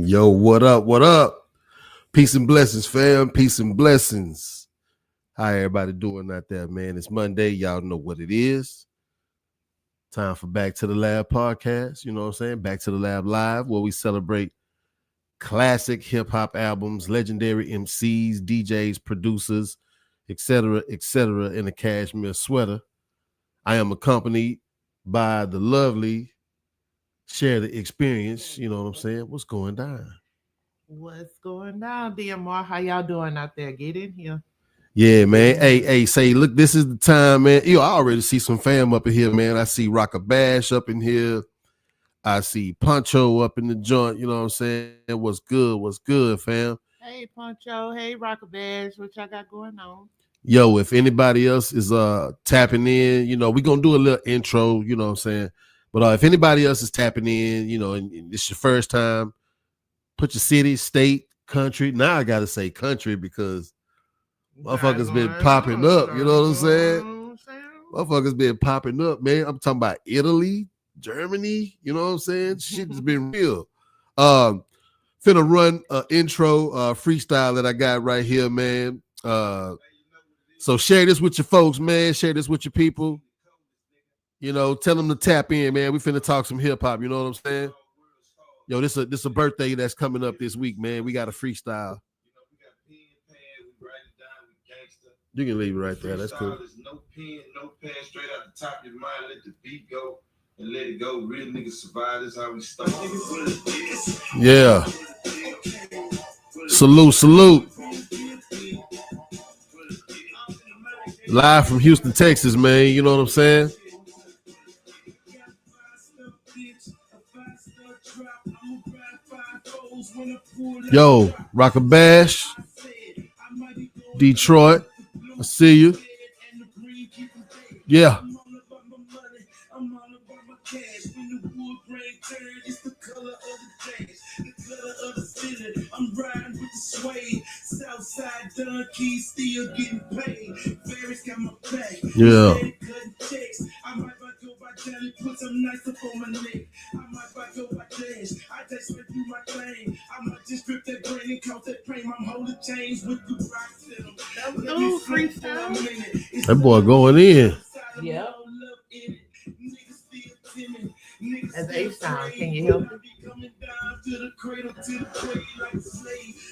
Yo, what up? What up? Peace and blessings, fam. Peace and blessings. How everybody doing out there, man? It's Monday. Y'all know what it is. Time for Back to the Lab podcast. You know what I'm saying? Back to the Lab Live, where we celebrate classic hip-hop albums, legendary MCs, DJs, producers, etc., in a cashmere sweater. I am accompanied by the lovely Share the Experience. You know what I'm saying? What's going down? What's going on, DMR? How y'all doing out there? Get in here. Yeah, man. Hey, say, look, this is the time, man. I already see some fam up in here, man. I see Rocker Bash up in here. I see Poncho up in the joint. You know what I'm saying? What's good? What's good, fam? Hey, Poncho. Hey, Rocker Bash. What y'all got going on? Yo, if anybody else is tapping in, we're gonna do a little intro, you know what I'm saying? But if anybody else is tapping in, and it's your first time, put your city, state, country. Now I gotta say country because motherfuckers been popping up, you know what I'm saying? Motherfuckers been popping up, man. I'm talking about Italy, Germany, you know what I'm saying? Shit has been real. Finna run an intro freestyle that I got right here, man. So share this with your folks, man. Share this with your people. Tell them to tap in, man. We finna talk some hip hop, you know what I'm saying? Yo, this a birthday that's coming up this week, man. We got a freestyle. You can leave it right there. That's cool. There's no pen, no pen, straight out the top of your mind. Let the beat go and let it go. Real niggas survive. That's how we start. Yeah. Salute. Live from Houston, Texas, man. You know what I'm saying? Yo, Rocker Bash, Detroit. I see you. Yeah. I'm riding with the suede. Southside Dun Keys still getting paid. Ferris got my back. Yeah. I might go by Jelly, put some nice up on my neck. I might go by Dash. I just went through my thing. I might just strip that brain and count that frame. I'm holding chains with the rocks in them. That boy going in. Yep. That's H-Town. Can you help me?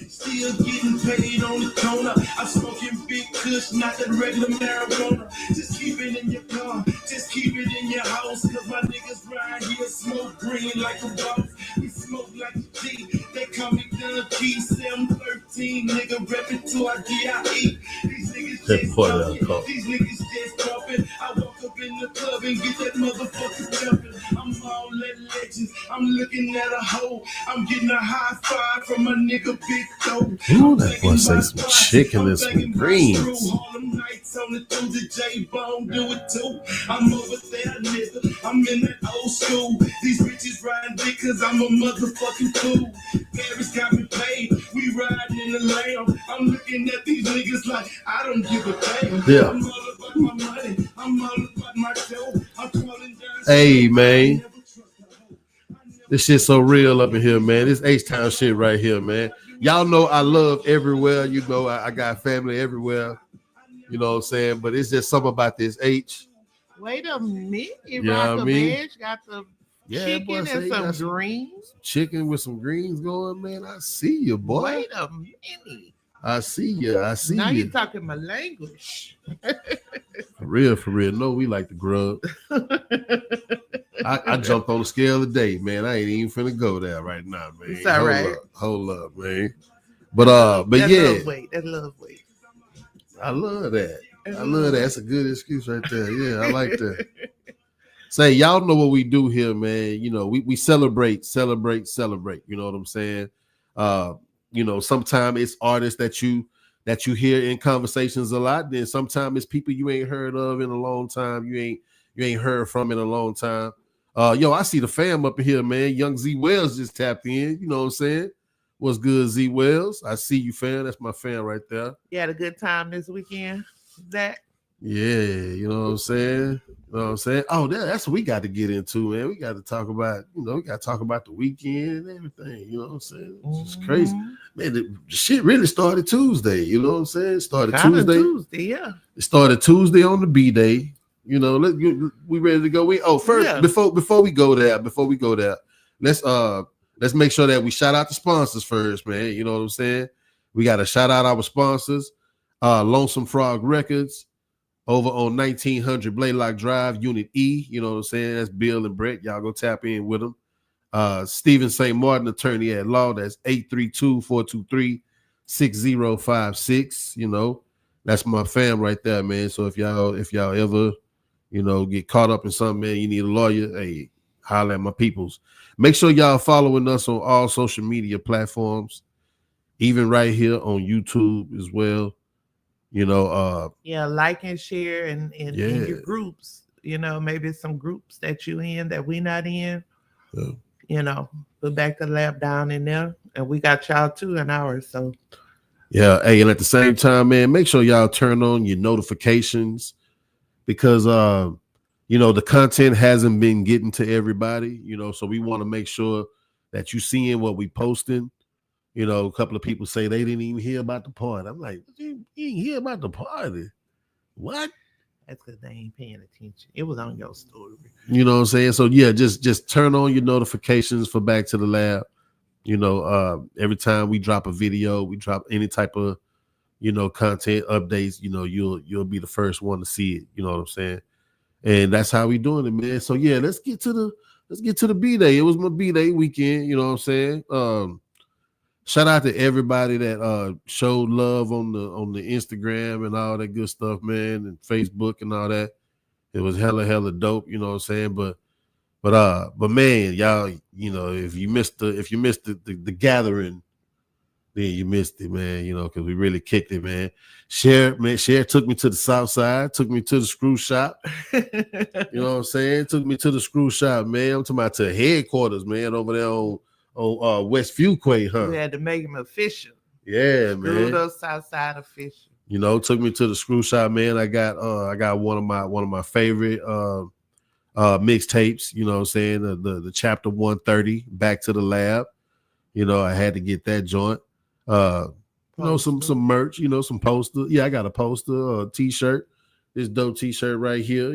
Still getting paid on the corner. I'm smoking big kush, not that regular marijuana. Just keep it in your car, just keep it in your house. Cause my niggas ride here, smoke green like a boss. We smoke like a G. They call me Dun Key 713. Nigga reppin' to our DIE. These niggas just talking. These niggas just talking. I walk up in the club and get that motherfucker jumping. I'm all that legends. I'm looking at a hoe. I'm getting a high five from my nigga Big Doe. Ooh, that boy say some chicken and some greens. Do it too. I'm over there, nigga. I'm in that old school. These bitches riding dick cause I'm a motherfucking fool. Paris got me paid. We riding in the lamb. I'm looking at these niggas like I don't give a damn. Yeah. I'm all about my money. I'm all about my dough. I'm calling down. Hey, man. This shit so real up in here, man. This H-Town shit right here, man. Y'all know I love everywhere. I got family everywhere. You know what I'm saying? But it's just something about this H. Wait a minute. Yeah, Rocker Bash got the chicken and some some greens. Chicken with some greens going, man. I see you, boy. Wait a minute. I see you. Now you're talking my language. For real. No, we like the grub. I jumped on the scale today, man. I ain't even finna go there right now, man. It's all right. Hold up, man. But yeah. That love weight. I love that. That's a good excuse right there. Yeah, I like that. Say, y'all know what we do here, man. We celebrate. You know what I'm saying? Sometimes it's artists that you hear in conversations a lot. Then sometimes it's people you ain't heard of in a long time. You ain't heard from in a long time. I see the fam up in here, man. Young Z Wells just tapped in. You know what I'm saying? What's good, Z Wells? I see you, fam. That's my fam right there. You had a good time this weekend, Zach? Yeah, you know what I'm saying? You know what I'm saying? Oh, that's what we got to get into, man. We got to talk about, we got to talk about the weekend and everything. You know what I'm saying? It's just crazy. Man, the shit really started Tuesday. You know what I'm saying? It started Kinda Tuesday. Tuesday, yeah. It started Tuesday on the B day. You know, we ready to go. First, before we go there, let's make sure that we shout out the sponsors first, man. You know what I'm saying? We got to shout out our sponsors, Lonesome Frog Records, over on 1900 Blaylock Drive, Unit E. You know what I'm saying? That's Bill and Brett. Y'all go tap in with them. Stephen St. Martin, attorney at law. That's 832-423-6056. You know, that's my fam right there, man. So if y'all ever, get caught up in something, man, you need a lawyer, hey, holler at my peoples. Make sure y'all following us on all social media platforms, even right here on YouTube as well. Like and share in your groups. Maybe some groups that you in that we not in. Put back the lab down in there, and we got y'all too in ours. So hey, and at the same time, man, make sure y'all turn on your notifications because the content hasn't been getting to everybody. So we want to make sure that you seeing what we posting. A couple of people say they didn't even hear about the party. I'm like, you didn't hear about the party? What? That's because they ain't paying attention. It was on your story. You know what I'm saying? So yeah, just turn on your notifications for Back to the Lab. Every time we drop a video, we drop any type of, content updates, you'll be the first one to see it. You know what I'm saying? And that's how we doing it, man. So yeah, let's get to the B-Day. It was my B-Day weekend, you know what I'm saying? Shout out to everybody that showed love on the Instagram and all that good stuff, man, and Facebook and all that. It was hella dope, you know what I'm saying? But man, y'all, if you missed the gathering, then you missed it, man, because we really kicked it, man. Cher took me to the south side, took me to the screw shop. You know what I'm saying? Took me to the screw shop, man. I'm talking about to headquarters, man, over there on West Fuquay, huh? We had to make him official. Yeah, man. Screwed up Southside official. Took me to the screw shop, man. I got one of my favorite mixtapes, you know what I'm saying? The chapter 130, Back to the Lab. I had to get that joint. Some merch, some poster. Yeah, I got a poster, a t-shirt. This dope t-shirt right here,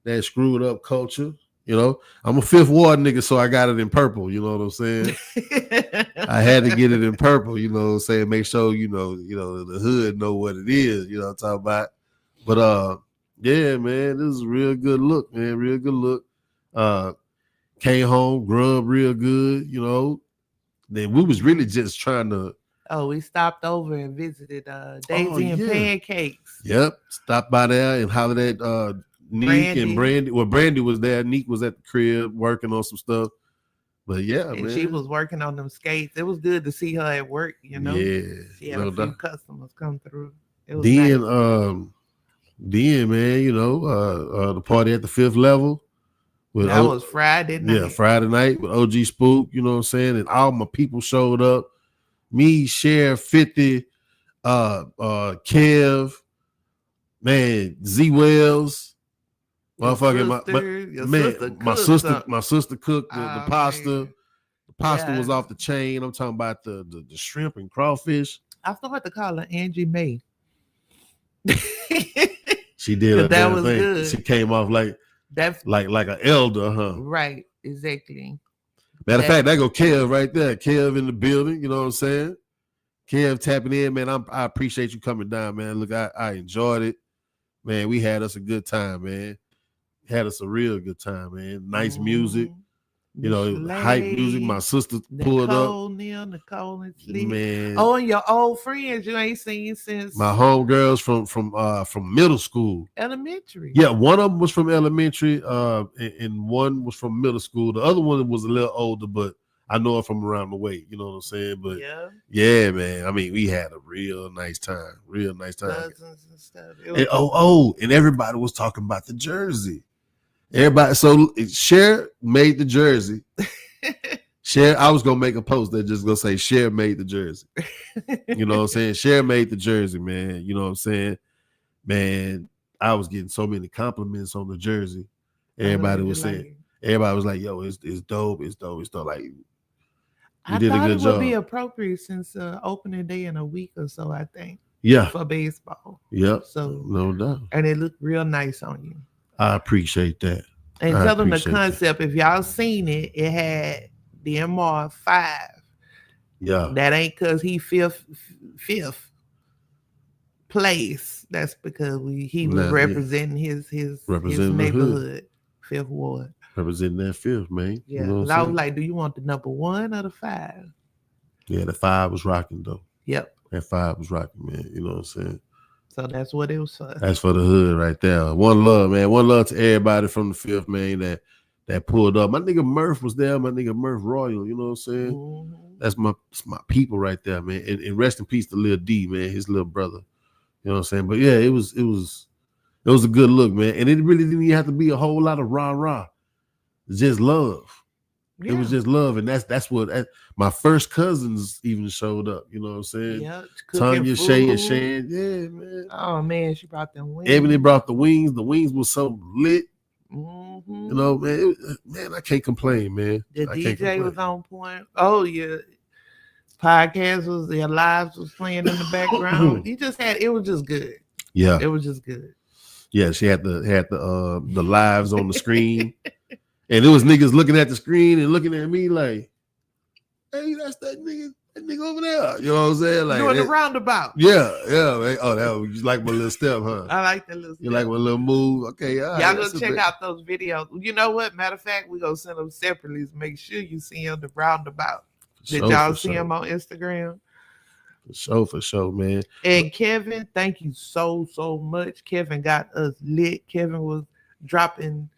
that screwed up culture. I'm a Fifth Ward nigga, so I got it in purple. You know what I'm saying? I had to get it in purple. You know what I'm saying? Make sure the hood know what it is. You know what I'm talking about? But yeah, man, this is a real good look, man. Real good look. Came home, grub real good. Then we was really just trying to. Oh, we stopped over and visited Daisy and Pancakes. Yep, stopped by there and hollered at Neek and Brandy. Well, Brandy was there. Neek was at the crib working on some stuff. But yeah, and man. She was working on them skates. It was good to see her at work, Yeah. She had a few customers come through. It was nice. Then, man, the party at the fifth level. That was Friday night. Yeah, Friday night with OG Spook, you know what I'm saying? And all my people showed up. Me, Cher, 50, Kev, man, Z Wells. Motherfucking my sister cooked the pasta. Man. The pasta was off the chain. I'm talking about the shrimp and crawfish. I started to call her Angie Mae. She did a that was thing. Good. She came off like an elder, huh? Right, exactly. Matter of fact, that go Kev right there. Kev in the building, you know what I'm saying? Kev tapping in, man. I appreciate you coming down, man. Look, I enjoyed it. Man, we had us a good time, man. Had us a real good time, man. Nice music, hype music. My sister pulled up. Nicole and Sleep. Man. Oh, and your old friends you ain't seen since my homegirls from middle school, elementary. Yeah, one of them was from elementary, and one was from middle school. The other one was a little older, but I know her from around the way. You know what I'm saying? But yeah, man. I mean, we had a real nice time. Cousins and stuff. And everybody was talking about the jersey. Everybody, so Cher made the jersey. Cher, I was gonna make a post that just gonna say Cher made the jersey. You know what I'm saying? Cher made the jersey, man. You know what I'm saying? man, I was getting so many compliments on the jersey. Everybody was saying, everybody was like, yo, it's dope, it's dope, it's dope. Like, I did thought a good it would job. be appropriate since opening day in a week or so, I think. Yeah. For baseball. Yep. So no doubt. And it looked real nice on you. I appreciate that. And tell them the concept. That. If y'all seen it, it had the MR5. Yeah. That ain't because he fifth place. That's because he was representing his neighborhood, Fifth Ward. Representing that fifth, man. Yeah. You know I was like, do you want the number 1 or the 5? Yeah, the 5 was rocking though. Yep. That 5 was rocking, man. You know what I'm saying? So that's what it was for. That's for the hood right there. One love, man. One love to everybody from the fifth, man, that pulled up. My nigga Murph was there. My nigga Murph Royal, you know what I'm saying? Mm-hmm. That's my people right there, man. And rest in peace to Lil D, man, his little brother. You know what I'm saying? But yeah, it was a good look, man. And it really didn't even have to be a whole lot of rah-rah. It's just love. Yeah. It was just love, and that's what my first cousins even showed up. You know what I'm saying? Yeah, Tanya, Shay, and Shan. Yeah, man. Oh man, she brought them wings. Ebony brought the wings. The wings was so lit. Mm-hmm. You know, man, I can't complain, man. The DJ was on point. Oh yeah, podcast was their lives was playing in the background. It was just good. Yeah, it was just good. Yeah, she had the lives on the screen. And there was niggas looking at the screen and looking at me like, hey, that's that nigga over there. You know what I'm saying? Like doing the roundabout. Yeah, man. Oh, that was you like my little step, huh? I like that little step. You like my little move? Okay, all right. Y'all go check out those videos. You know what? Matter of fact, we gonna send them separately. So make sure you see them the roundabout. Did y'all see them on Instagram? For sure, man. And Kevin, thank you so much. Kevin got us lit. Kevin was dropping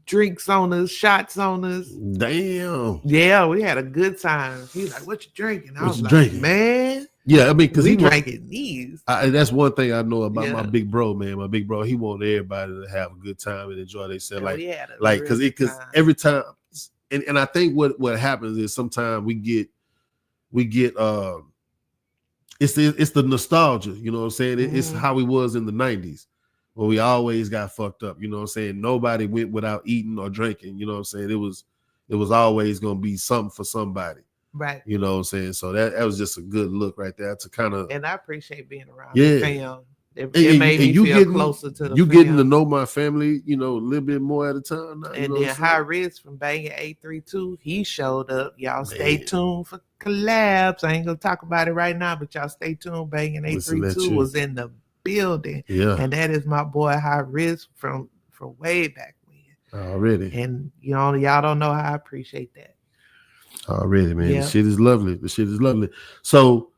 drinks on us, shots on us. Damn. Yeah, we had a good time. He was like, "What you drinking?" I was like, "Man, yeah, I mean, because he drinking these." That's one thing I know about my big bro, man. My big bro, he want everybody to have a good time and enjoy themselves. Like because every time, and I think what happens is sometimes we get it's the nostalgia. You know what I'm saying? It's how we was in the 90s. Well, we always got fucked up, you know what I'm saying? Nobody went without eating or drinking, you know what I'm saying? It was always gonna be something for somebody. Right. You know what I'm saying? So that was just a good look right there to kind of. And I appreciate being around the fam. It made me feel closer to the you fam. Getting to know my family, you know, a little bit more at a time now. And then High Risk from Banging 832, he showed up. Y'all stay tuned for collabs. I ain't gonna talk about it right now, but y'all stay tuned. Banging 832 was in the building. Yeah. And that is my boy High Risk from way back when. Already. And y'all don't know how I appreciate that. Already, man. Yeah. The shit is lovely. So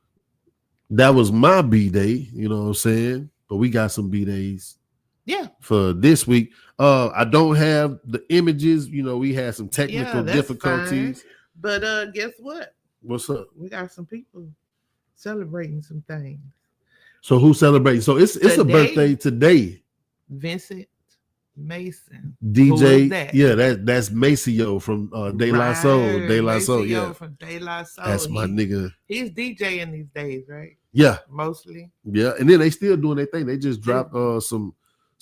that was my B-Day, you know what I'm saying? But we got some B-Days. Yeah. For this week. I don't have the images. You know, we had some technical difficulties. Fine. But guess what? What's up? We got some people celebrating some things. So who's celebrating? So it's a birthday today. Vincent Mason. DJ. Yeah, that's Maceo from De La Soul. De La Soul, yeah. From De La Soul. That's my nigga. He's DJing these days, right? Yeah. Mostly. Yeah. And then they still doing their thing. They just dropped some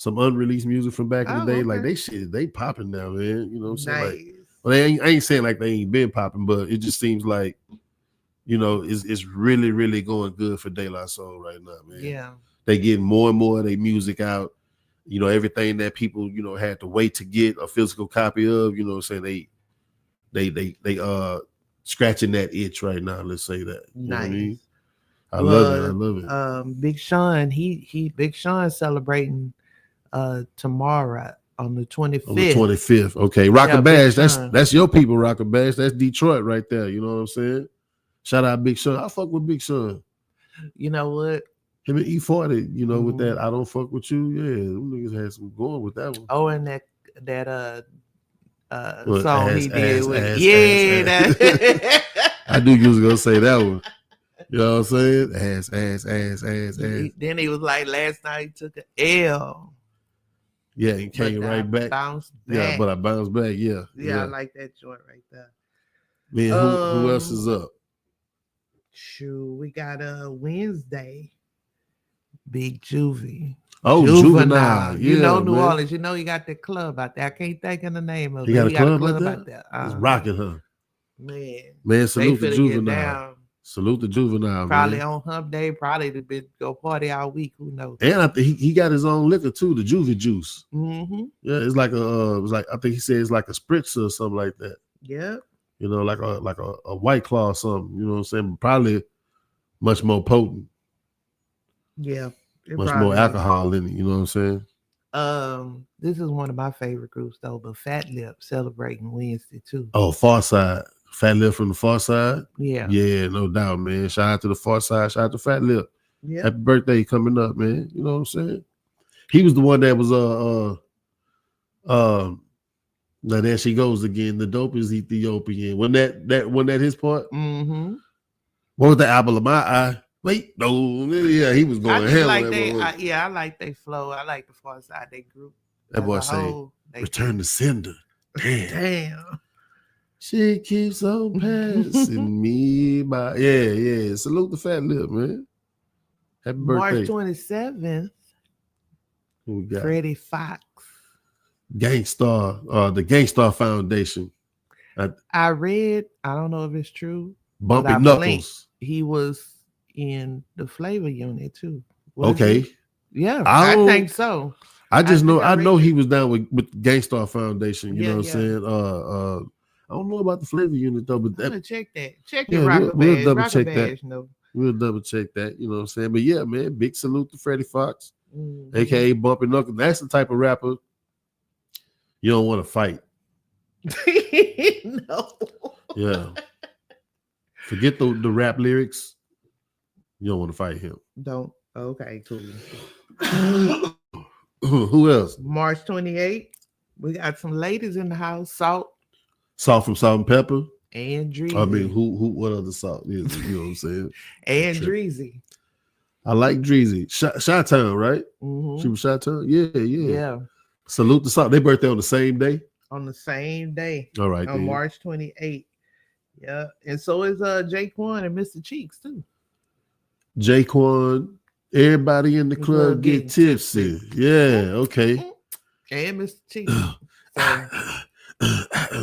unreleased music from back in the day. Okay. Like they popping now, man. You know what I'm saying? Nice. Like, well, I ain't saying like they ain't been popping, but it just seems like, you know, it's really, really going good for De La Soul right now, man. Yeah. They getting more and more of their music out. You know, everything that people, you know, had to wait to get a physical copy of, you know what I'm saying? They scratching that itch right now, let's say that. You nice. Know what I mean? I love it. Big Sean, Big Sean celebrating tomorrow on the 25th. On the 25th. Okay. Rocker Bash, that's your people, Rocker Bash. That's Detroit right there. You know what I'm saying? Shout out Big Sean. I fuck with Big Sean. You know what? Him and E40, you know, with that I don't fuck with you. Yeah, them niggas had some going with that one. Oh, and that song he did with that. I knew you was gonna say that one. You know what I'm saying? Ass. Then he was like, last night he took an L. Yeah, he came right back. Bounced back. Yeah, but I bounced back. Yeah. I like that joint right there. Man, who else is up? Shoot, we got Wednesday. Big Juvie. Oh, Juvenile. You know Yeah, New man. Orleans. You know he got that club out there. I can't think of the name of it. He got a club out there? It's rocking, huh? Man, salute the they finna get Juvenile. down. Salute the Juvenile, Probably man. on Hump Day. Probably to be go party all week. Who knows? And I think he got his own liquor too, the Juvie juice. Mm-hmm. Yeah, it's like I think he said it's like a spritzer or something like that. Yeah. You know, like a White Claw or something. You know what I'm saying? Probably much more potent. Yeah. Much more alcohol in it. You know what I'm saying? This is one of my favorite groups though, but Fat Lip celebrating Wednesday too. Oh, Far Side. Fat Lip from the Far Side. Yeah. Yeah, no doubt, man. Shout out to the Far Side. Shout out to Fat Lip. Yeah. Happy birthday coming up, man. You know what I'm saying? He was the one that was now there she goes again. The dope is Ethiopian. When that his part? Mm-hmm. What was the apple of my eye? Wait, no, yeah, he was going hell. Like I like they flow. I like the Far Side, they group. That boy say, return to sender. Damn. She keeps on passing me by. Yeah. Salute the Fat Lip, man. Happy birthday. March 27th. Who we got? Freddie Fox. Gangstar, the Gangstar Foundation. I read, I don't know if it's true. Bumpy Knuckles. He was in the Flavor Unit too. Okay. Yeah, I think so. I know he was down with Gangstar Foundation. You know what I'm saying? I don't know about the Flavor Unit though, but I'm gonna check that. Check your rocker we'll badge. double rocker check badge, that. no. We'll double check that. You know what I'm saying? But yeah, man, big salute to Freddie Fox, Mm-hmm. aka Bumpy Knuckles. That's the type of rapper you don't want to fight. No. Yeah. Forget the rap lyrics. You don't want to fight him. Don't. Okay, cool. Who else? March 28th. We got some ladies in the house. Salt from Salt and Pepper. And Dreezy. I mean, who what other Salt is it? You know what I'm saying? And Dreezy. I like Dreezy. Chi-Town, right? Mm-hmm. She was Chi-Town? Yeah. Yeah. Salute the Salt. They birthday on the same day? On the same day. All right. On March 28th. Yeah. And so is Jaquan and Mr. Cheeks, too. Jaquan, everybody in the club get tipsy. Yeah, okay. And Mr. Cheeks.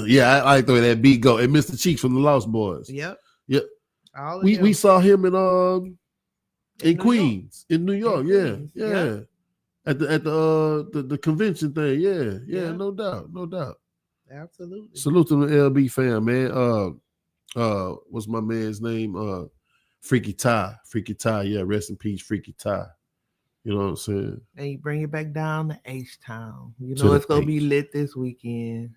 Yeah, I like the way that beat go. And Mr. Cheeks from the Lost Boys. Yep. We saw him in Queens, in New York. Yeah. At the convention thing. Yeah, no doubt. Absolutely. Salute to the LB fam, man. What's my man's name? Freaky Ty. Yeah, rest in peace, Freaky Ty. You know what I'm saying? And you bring it back down to H-Town. You know it's gonna be lit this weekend.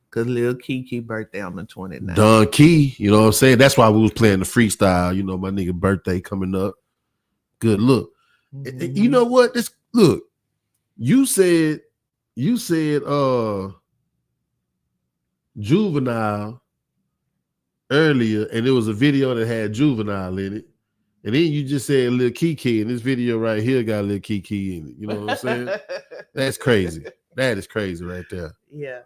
Cause Lil Kiki birthday on the 29th. Don Key, you know what I'm saying? That's why we was playing the freestyle. You know, my nigga birthday coming up. Good look. Mm-hmm. You know what? Look. You said Juvenile earlier, and there was a video that had Juvenile in it. And then you just said Lil Kiki, and this video right here got Lil Kiki in it. You know what I'm saying? That's crazy. That is crazy right there. Yeah.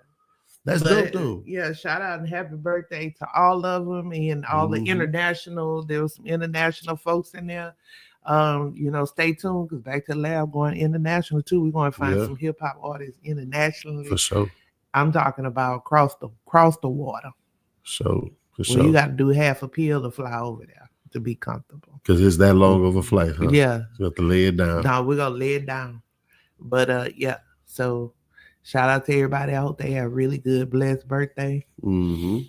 That's dope, though. Yeah, shout out and happy birthday to all of them and all the international. There was some international folks in there. Stay tuned because Back to the Lab going international too. We're going to find some hip hop artists internationally. For sure. I'm talking about across the water. So for sure. Well, you got to do half a pill to fly over there to be comfortable. Because it's that long of a flight, huh? Yeah. You have to lay it down. No, we're gonna lay it down. But so shout out to everybody. I hope they have a really good, blessed birthday. Mm-hmm.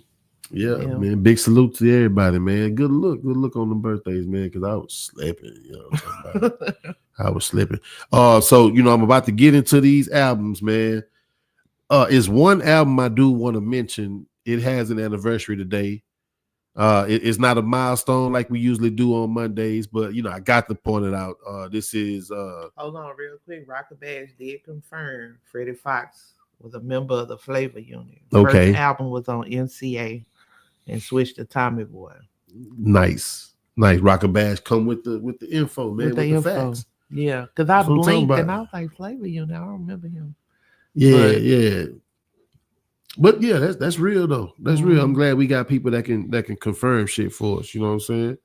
Yeah, man. Big salute to everybody, man. Good look on the birthdays, man, because I was slipping. You know what I'm talking about? I was slipping. So I'm about to get into these albums, man. It's one album I do want to mention. It has an anniversary today. It's not a milestone like we usually do on Mondays, but I got to point it out. This is hold on real quick. Rocker Badge did confirm Freddie Fox was a member of the Flavor Unit. Okay. First album was on NCA and switched to Tommy Boy. Nice. Rocker Badge come with the info, man. With the info. Facts. Yeah, because I blinked and I was like, Flavor Unit. I don't remember him. Yeah. But yeah, that's real though. That's real. I'm glad we got people that can confirm shit for us. You know what I'm saying?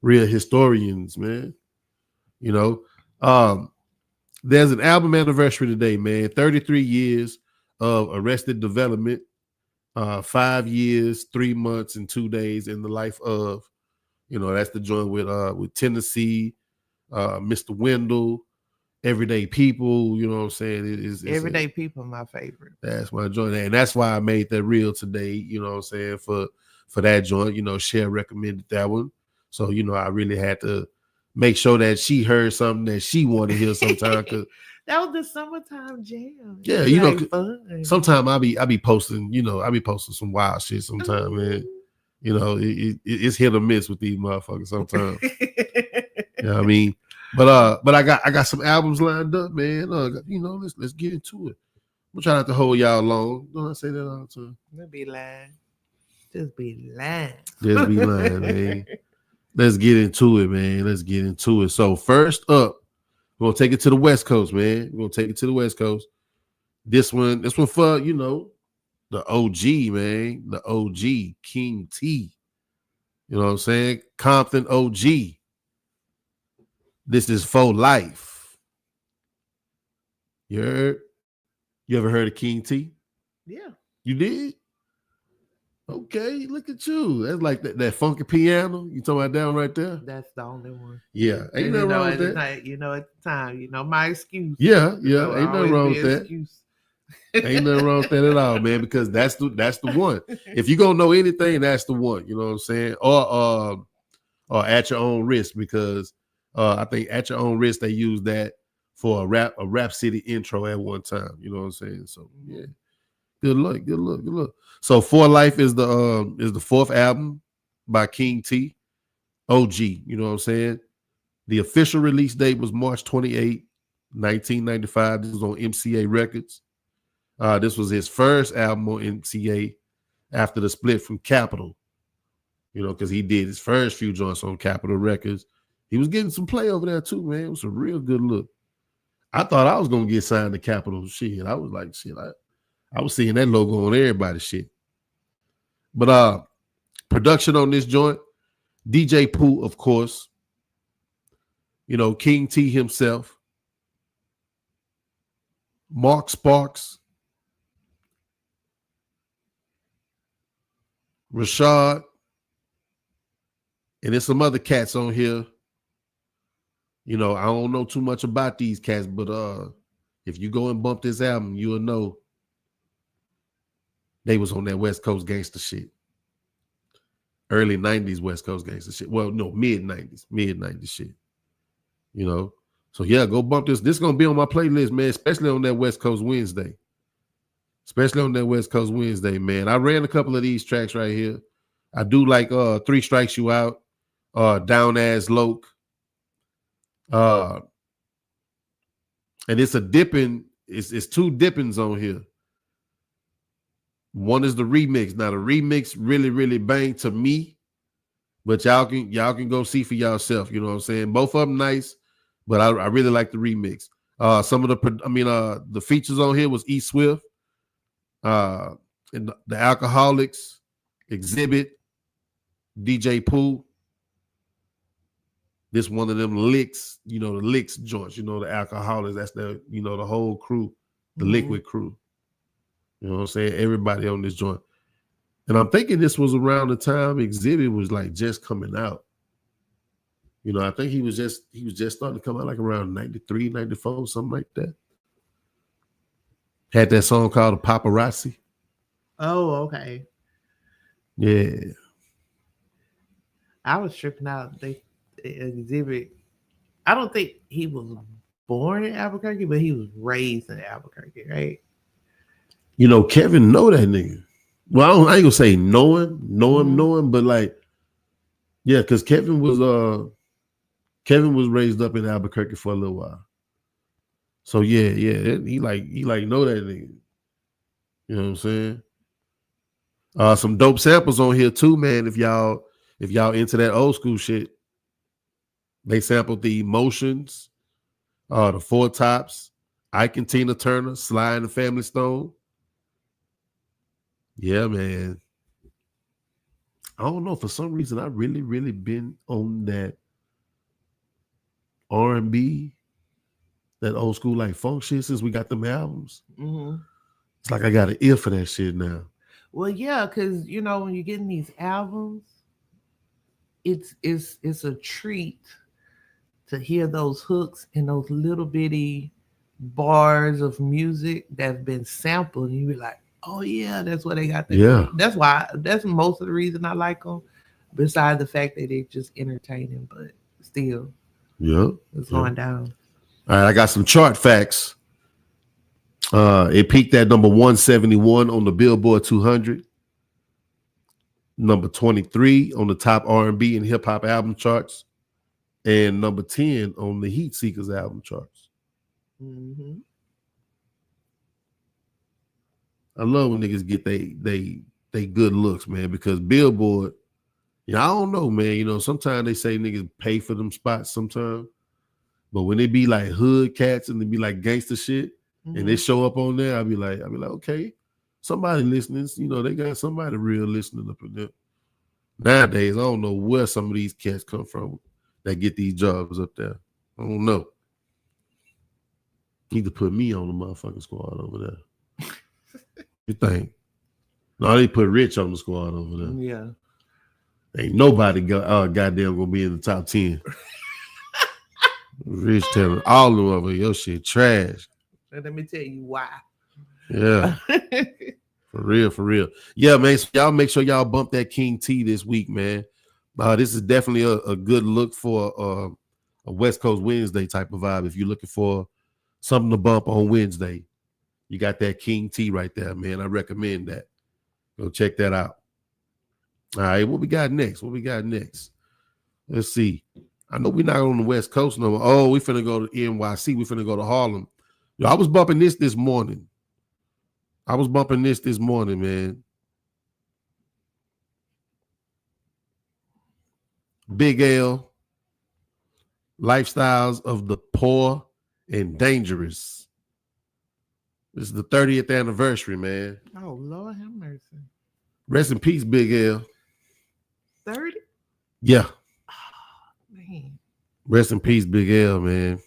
Real historians, man. There's an album anniversary today, man. 33 years of Arrested Development. 5 years, 3 months, and 2 days in the life of, that's the joint with Tennessee, Mr. Wendell, Everyday People. You know what I'm saying? It's Everyday People, my favorite. That's my joint, and that's why I made that reel today. You know what I'm saying, for that joint. Cher recommended that one, so I really had to make sure that she heard something that she wanted to hear sometime. Cause that was the summertime jam. Yeah, sometimes I be posting. I be posting some wild shit sometimes, man. It's hit or miss with these motherfuckers sometimes. You know what I mean? But I got some albums lined up, man. Let's get into it. I'm trying not to hold y'all long. Don't I say that all the time? Just be lying. Just be lying. Just be lying, man. Let's get into it, man. Let's get into it. So first up, we're gonna take it to the West Coast, man. We're gonna take it to the West Coast. This one for the OG, man. The OG, King T. You know what I'm saying? Compton OG. This is For Life. You heard? You ever heard of King T? Yeah. You did? Okay, look at you. That's like that funky piano. You talking about that one right there? That's the only one. Yeah. Ain't nothing wrong with that. At the time, my excuse. Yeah. Ain't nothing wrong with that. Ain't nothing wrong with that at all, man, because that's the one. If you gonna know anything, that's the one. You know what I'm saying? Or At Your Own Risk, because I think At Your Own Risk, they use that for a Rap City intro at one time. You know what I'm saying? So yeah. Good luck. So For Life is the fourth album by King T. OG, you know what I'm saying? The official release date was March 28, 1995. This was on MCA Records. This was his first album on MCA after the split from Capitol. Because he did his first few joints on Capitol Records. He was getting some play over there too, man. It was a real good look. I thought I was gonna get signed to Capitol. Shit, I was like, shit, I was seeing that logo on everybody's shit. But production on this joint, DJ Pooh, of course. King T himself. Mark Sparks. Rashad. And there's some other cats on here. I don't know too much about these cats, but if you go and bump this album, you'll know they was on that West Coast gangster shit. Early 90s West Coast gangster shit. Well, no, mid 90s shit. So yeah, go bump this. This is gonna be on my playlist, man, especially on that West Coast Wednesday. Man. I ran a couple of these tracks right here. I do like 3 Strikes You Out, Down As Loke. And it's a dipping, it's 2 dippings on here. One is the remix. Now the remix really, really banged to me, but y'all can go see for yourself. You know what I'm saying? Both of them nice, but I really like the remix. Some of the features on here was E Swift, and the Alcoholics, Exhibit, DJ Pooh. This one of them licks, the licks joints, the Alcoholics. That's the whole crew, the Liquid crew. You know what I'm saying? Everybody on this joint. And I'm thinking this was around the time Exhibit was like just coming out. I think he was just starting to come out like around 93, 94, something like that. Had that song called Paparazzi. Oh, okay. Yeah. I was tripping out. They Exhibit. I don't think he was born in Albuquerque, but he was raised in Albuquerque, right? Kevin know that nigga. Well, I ain't gonna say know him, but like, yeah, because Kevin was raised up in Albuquerque for a little while. So yeah, he like know that nigga. You know what I'm saying? Some dope samples on here too, man. If y'all into that old school shit, they sampled the Emotions, the Four Tops, Ike and Tina Turner, Sly and the Family Stone. Yeah, man. I don't know. For some reason, I really, really been on that R&B that old school like funk shit since we got them albums. Mm-hmm. It's like I got an ear for that shit now. Well, yeah, because when you're getting these albums, it's a treat to hear those hooks and those little bitty bars of music that's been sampled, and you be like, oh yeah, that's what they got. Yeah, that's most of the reason I like them. Besides the fact that they're just entertaining, but still, it's going down. All right, I got some chart facts. It peaked at number 171 on the Billboard 200, number 23 on the top R&B and hip hop album charts, and number 10 on the Heat Seekers album charts. Mm-hmm. I love when niggas get they good looks, man, because Billboard, I don't know, man. Sometimes they say niggas pay for them spots sometimes, but when they be like hood cats and they be like gangster shit, and they show up on there, I'll be like, okay, somebody listening, they got somebody real listening up in there. Nowadays, I don't know where some of these cats come from that get these jobs up there. I don't know. Need to put me on the motherfucking squad over there. You think? No, they put Rich on the squad over there. Yeah. Ain't nobody goddamn gonna be in the top 10. Rich telling all of them over your shit trash. Let me tell you why. Yeah. For real. Yeah, man. So y'all make sure y'all bump that King T this week, man. This is definitely a good look for a West Coast Wednesday type of vibe. If you're looking for something to bump on Wednesday, you got that King T right there, man. I recommend that. Go check that out. All right, what we got next? Let's see. I know we're not on the West Coast no more. Oh, we finna go to NYC. We finna go to Harlem. Yo, I was bumping this morning. Man. Big L, Lifestyles of the Poor and Dangerous. This is the 30th anniversary, man. Oh, Lord have mercy. Rest in peace, Big L. 30? Yeah. Oh, man. Rest in peace, Big L, man.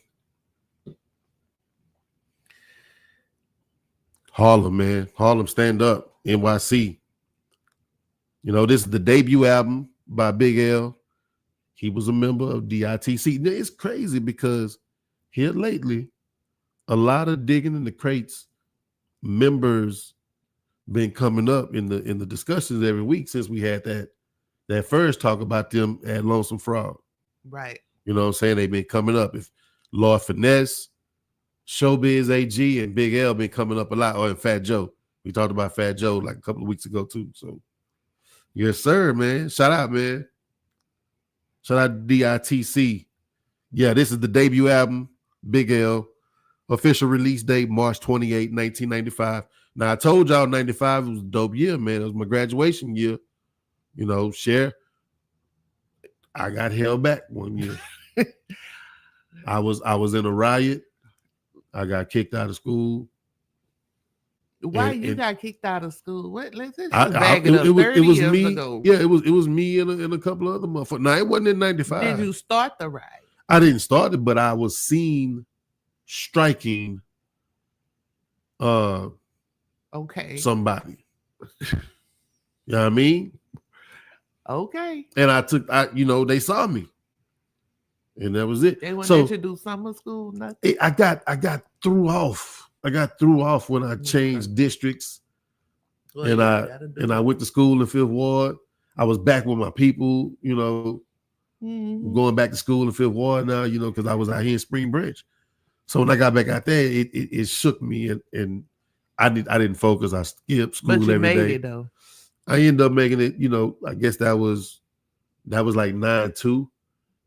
Harlem, man. Harlem Stand Up, NYC. This is the debut album by Big L. He was a member of DITC. It's crazy because here lately, a lot of digging in the crates members been coming up in the discussions every week since we had that first talk about them at Lonesome Frog. Right. You know what I'm saying? They've been coming up. If Lord Finesse, Showbiz AG, and Big L been coming up a lot. Oh, and Fat Joe. We talked about Fat Joe like a couple of weeks ago too. So, yes, sir, man. Shout out, man. Shout out to DITC. Yeah, this is the debut album, Big L. Official release date, March 28, 1995. Now, I told y'all 95 was a dope year, man. It was my graduation year. Share. I got held back one year. I was in a riot. I got kicked out of school. Why you got kicked out of school? What? Let's just it was me. Ago. Yeah, it was me and a couple of other motherfuckers. Now it wasn't in 95. Did you start the riot? I didn't start it, but I was seen striking somebody. You know what I mean? Okay. And they saw me. And that was it. They wouldn't let you do summer school, nothing. I got threw off. I got threw off when I changed districts. Well, and I went to school in Fifth Ward. I was back with my people, going back to school in Fifth Ward now, because I was out here in Spring Branch. So when I got back out there, it shook me and I didn't focus. I skipped school every day. But you made it though. I ended up making it, I guess that was like 9-2.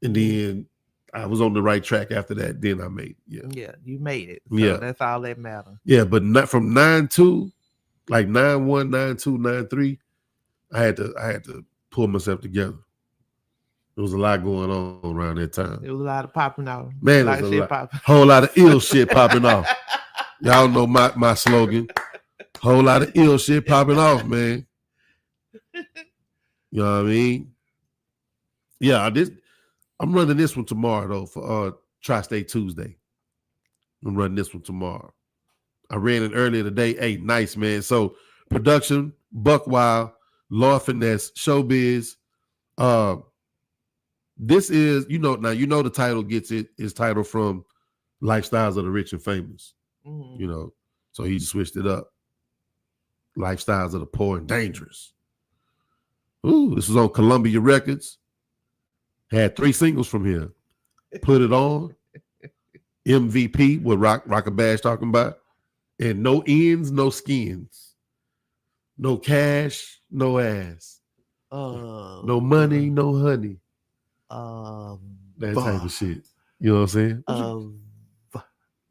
And then I was on the right track after that. Then I made it. Yeah, you made it. So that's all that matters. Yeah, but not from 9-2, like 9-1, 9-2, 9-3. I had to pull myself together. There was a lot going on around that time. There was a lot of popping off. Man, there was a whole lot of ill shit popping off. Y'all know my slogan. Whole lot of ill shit popping off, man. You know what I mean? Yeah, I'm running this one tomorrow though for Tri-State Tuesday. I'm running this one tomorrow. I ran it earlier today. Hey, nice, man. So production, Buck Wild, Law Finesse, Showbiz. This is, now the title gets its title from Lifestyles of the Rich and Famous. Mm-hmm. So he switched it up. Lifestyles of the Poor and Dangerous. Ooh, this was on Columbia Records. Had 3 singles from here. Put It On, MVP, what Rockabash talking about, and No Ends, No Skins. No cash, no ass. No money, no honey. That type of shit. You know what I'm saying?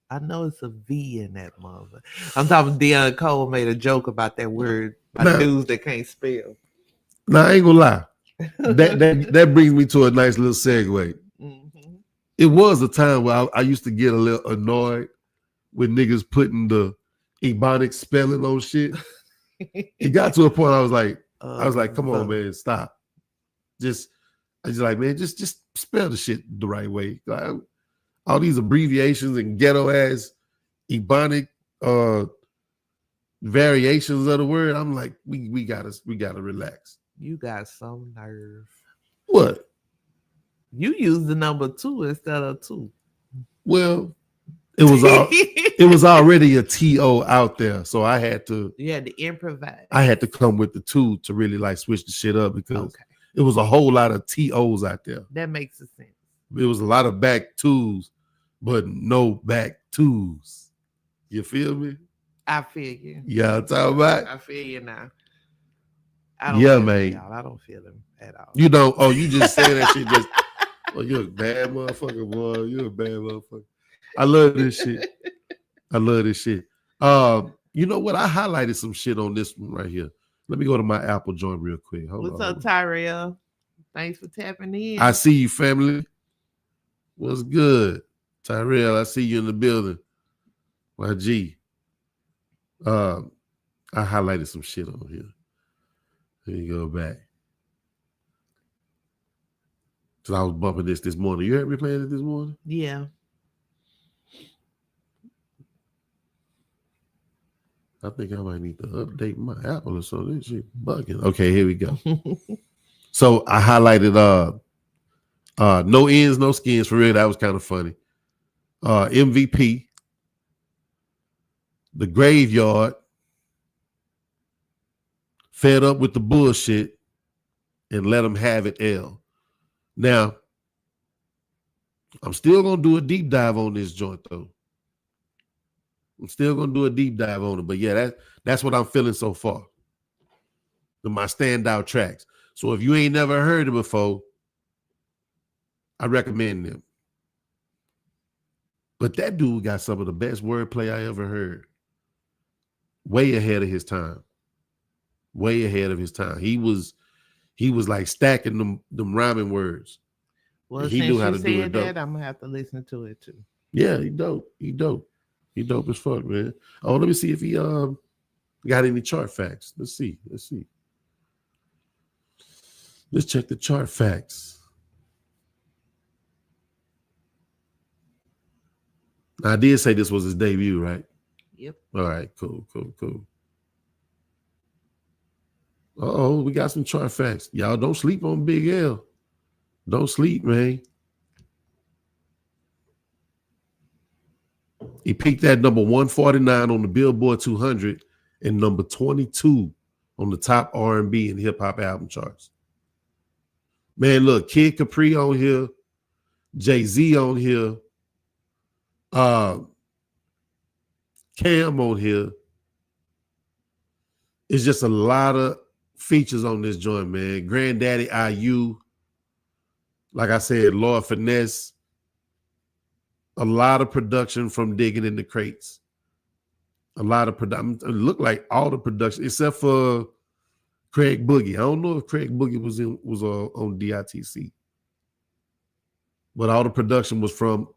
I know it's a V in that mother. I'm talking Deion Cole made a joke about that word by dudes that can't spell. Now I ain't gonna lie. That brings me to a nice little segue. Mm-hmm. It was a time where I used to get a little annoyed with niggas putting the Ebonics spelling on shit. It got to a point I was like, come on, man, stop. I was like, man, just spell the shit the right way. Like, all these abbreviations and ghetto ass Ebonic variations of the word. I'm like, we gotta relax. You got some nerve. What? You used the number 2 instead of 2. Well, it was already a TO out there, so I had to. You had to improvise. I had to come with the 2 to really like switch the shit up because it was a whole lot of TOs out there. That makes sense. It was a lot of back 2s, but no back 2s. You feel me? I feel you. Yeah, I'm talking about. I feel you now. Man. I don't feel them at all. You don't. Oh, you just say that shit. Just. Oh, you're a bad motherfucker, boy. You're a bad motherfucker. I love this shit. You know what? I highlighted some shit on this one right here. Let me go to my Apple joint real quick. What's up, Tyrell? Thanks for tapping in. I see you, family. What's good? Tyrell, I see you in the building. YG. I highlighted some shit on here. Let me go back. Because I was bumping this morning. You heard me playing it this morning? Yeah. I think I might need to update my Apple or something. This shit bugging. Okay, here we go. So I highlighted No Ends, No Skins. For real, that was kind of funny. MVP, The Graveyard, Fed Up with the Bullshit, and Let Them Have It L. Now, I'm still going to do a deep dive on this joint, though. I'm still going to do a deep dive on it. But yeah, that's what I'm feeling so far. My standout tracks. So if you ain't never heard it before, I recommend them. But that dude got some of the best wordplay I ever heard. Way ahead of his time. Way ahead of his time. He was like stacking them rhyming words. Well, he knew how to do it. That, I'm gonna have to listen to it too. Yeah, he dope. He dope as fuck, man. Oh, let me see if he got any chart facts. Let's see. Let's check the chart facts. I did say this was his debut, right? Yep. All right, cool. Uh-oh, we got some chart facts. Y'all don't sleep on Big L. Don't sleep, man. He peaked at number 149 on the Billboard 200 and number 22 on the top R&B and hip-hop album charts. Man, look, Kid Capri on here, Jay-Z on here, Cam on here. It's just a lot of features on this joint, man. Granddaddy IU, like I said, Lord Finesse. A lot of production from Digging in the Crates. A lot of production. It looked like all the production, except for Craig Boogie. I don't know if Craig Boogie was on DITC. But all the production was from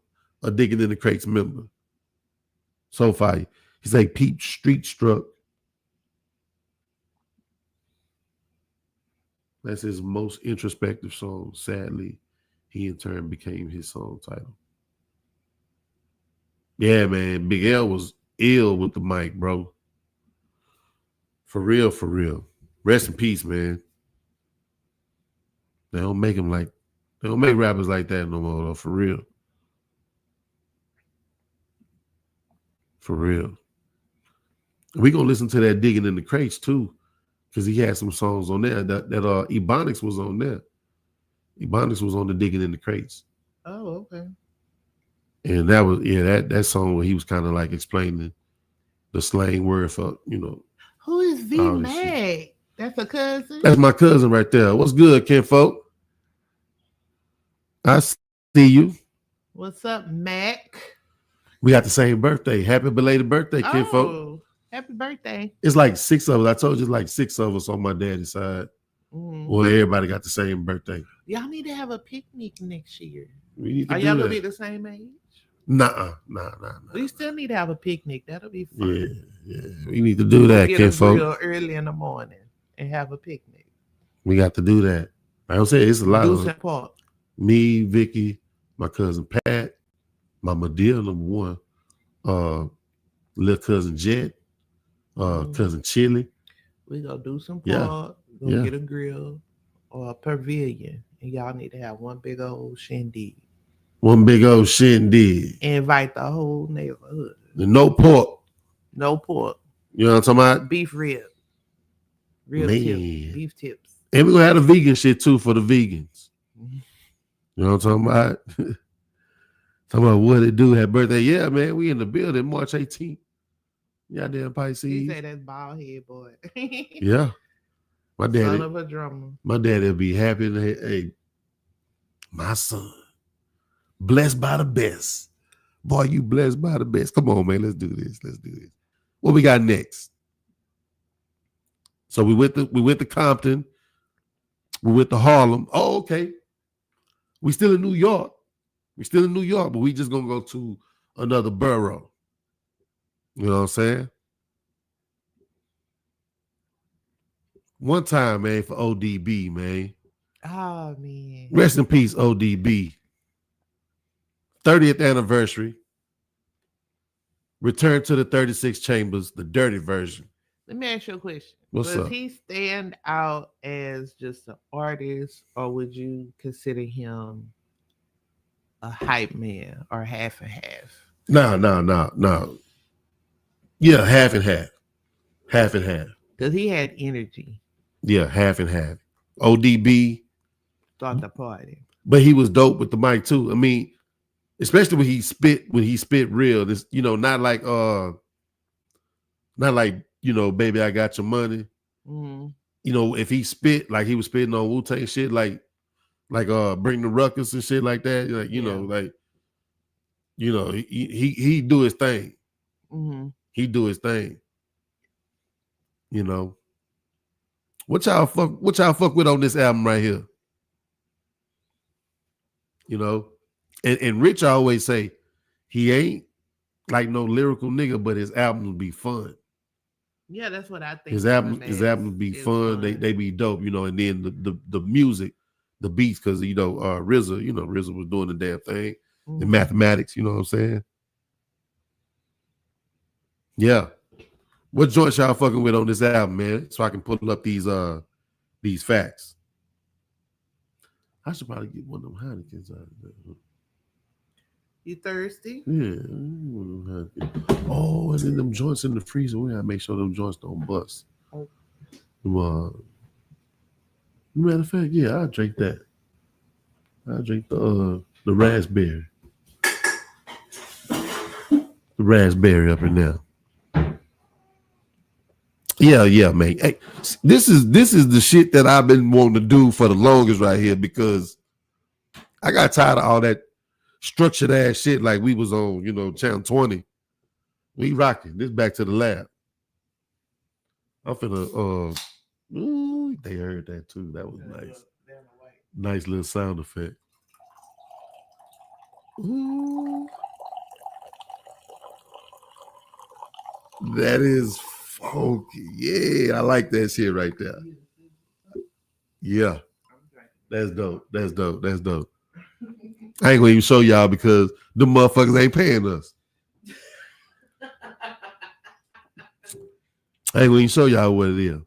a Digging in the Crates member. So fire. He's like Peep Street Struck. That's his most introspective song. Sadly, he in turn became his song title. Yeah, man. Big L was ill with the mic, bro. For real, for real. Rest in peace, man. They don't make rappers like that no more, though. For real. For real. We gonna listen to that Digging in the Crates too, because he had some songs on there that Ebonics was on there. Ebonics was on the Digging in the Crates. Oh, okay. And that was that song where he was kind of like explaining the slang word for Who is V Mag? That's a cousin. That's my cousin right there. What's good, kinfolk? I see you. What's up, Mac? We got the same birthday. Happy belated birthday, kinfolk. Happy birthday. It's like 6 of us. I told you it's like 6 of us on my daddy's side. Mm-hmm. Well, everybody got the same birthday. Y'all need to have a picnic next year. We need to Are y'all gonna be the same age? Nah. We still need to have a picnic. That'll be fun. Yeah. We need to do that, kinfolk. Real early in the morning and have a picnic. We got to do that. I don't say it's a lot of me, Vicky, my cousin Pat, my Madea number 1, little cousin Jet, cousin Chili. We gonna do some park. Go get a grill or a pavilion, and y'all need to have one big old shindig. One big old shindig. Invite the whole neighborhood. No pork. No pork. You know what I'm talking about? Beef rib. Real tips. Beef tips. And we're gonna have the vegan shit too for the vegans. You know what I'm talking about? Talking about what it do, have birthday. Yeah, man, we in the building March 18th. Yeah, damn Pisces. He said that's bald head boy. Yeah. My daddy. Son of a drummer. My daddy'll be happy. Hey, my son. Blessed by the best. Boy, you blessed by the best. Come on, man. Let's do this. What we got next? So we went to Compton. We went to Harlem. Oh, okay. We still in New York. But we just gonna go to another borough. You know what I'm saying? One time, man, for ODB, man. Oh, man. Rest in peace, ODB. 30th anniversary. Return to the 36 Chambers, the dirty version. Let me ask you a question. What's up? Does he stand out as just an artist, or would you consider him a hype man or half and half? No. Yeah, half and half. Half and half. Because he had energy. Yeah, half and half. ODB. Start the party. But he was dope with the mic too. I mean, especially when he spit real. This, not like baby, I got your money. Mm-hmm. If he spit like he was spitting on Wu-Tang shit, like Bring the Ruckus and shit like that, he do his thing. Mm-hmm. He do his thing. What y'all fuck with on this album right here? And Rich always say he ain't like no lyrical nigga, but his album will be fun. Yeah, that's what I think. His album will be fun. They be dope, and then the music, the beats, because RZA was doing the damn thing. The mathematics, you know what I'm saying? Yeah. What joints y'all fucking with on this album, man? So I can pull up these facts. I should probably get one of them Heinekens out of there. You thirsty? Yeah. Oh, and then them joints in the freezer. We gotta make sure them joints don't bust. Matter of fact, yeah, I'll drink that. I'll drink the raspberry. The raspberry up in there. Yeah, man. Hey, this is the shit that I've been wanting to do for the longest right here, because I got tired of all that structured ass shit like we was on, Channel 20. We rocking. This back to the lab. I'm finna they heard that too. That was nice. Nice little sound effect. Ooh. That is funky. Yeah, I like that shit right there. Yeah. That's dope. I ain't gonna even show y'all because the motherfuckers ain't paying us. I ain't gonna show y'all what it is.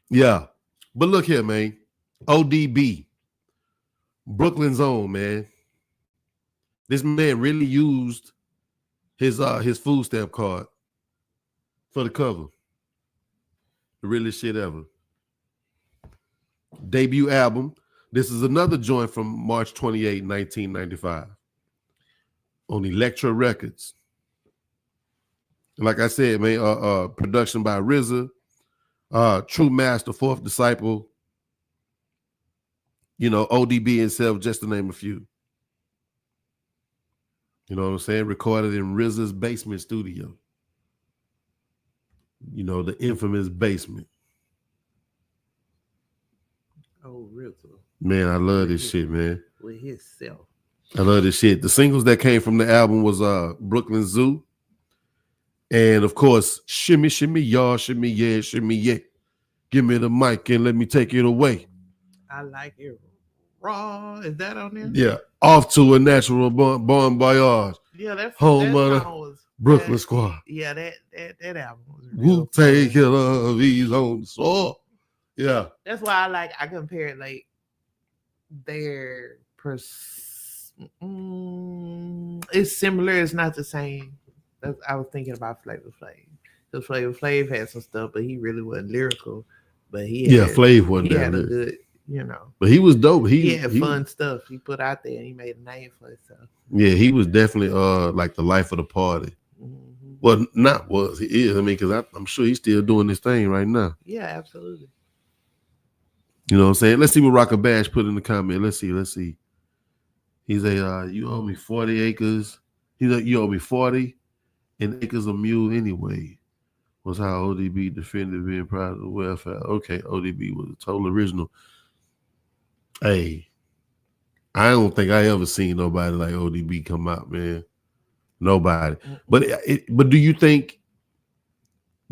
Yeah. But look here, man. ODB. Brooklyn's own, man. This man really used his food stamp card for the cover. The realest shit ever. Debut album. This is another joint from March 28, 1995 on Elektra Records. Like I said, man, production by RZA, True Master, Fourth Disciple, ODB himself, just to name a few. You know what I'm saying? Recorded in RZA's basement studio. The infamous basement. Oh, RZA. Man, I love this shit, man. With himself. I love this shit. The singles that came from the album was Brooklyn Zoo. And of course, Shimmy, Shimmy, Y'all, Shimmy, Yeah, Shimmy, Yeah. Give me the mic and let me take it away. I like it raw. Is that on there? Yeah. Off to a Natural Bon Voyage. Yeah, that's Home of the Brooklyn Squad. Yeah, that album was Wu-Tang Killer, he's on the soil. Yeah. That's why I compare like their it's similar, it's not the same. I was thinking about Flavor Flav. Because Flavor Flav had some stuff, but he really wasn't lyrical. But Flav wasn't that. He had a good, But he was dope. He had fun stuff he put out there, and he made a name for himself. Yeah, he was definitely like the life of the party. Mm-hmm. Well, he is. I mean, because I'm sure he's still doing this thing right now. Yeah, absolutely. You know what I'm saying? Let's see what Rocker Bash put in the comment. Let's see. He's you owe me 40 acres. He's like, you owe me 40 and acres of mule anyway. Was how ODB defended being proud of the welfare. Okay, ODB was a total original. Hey, I don't think I ever seen nobody like ODB come out, man. Nobody. But do you think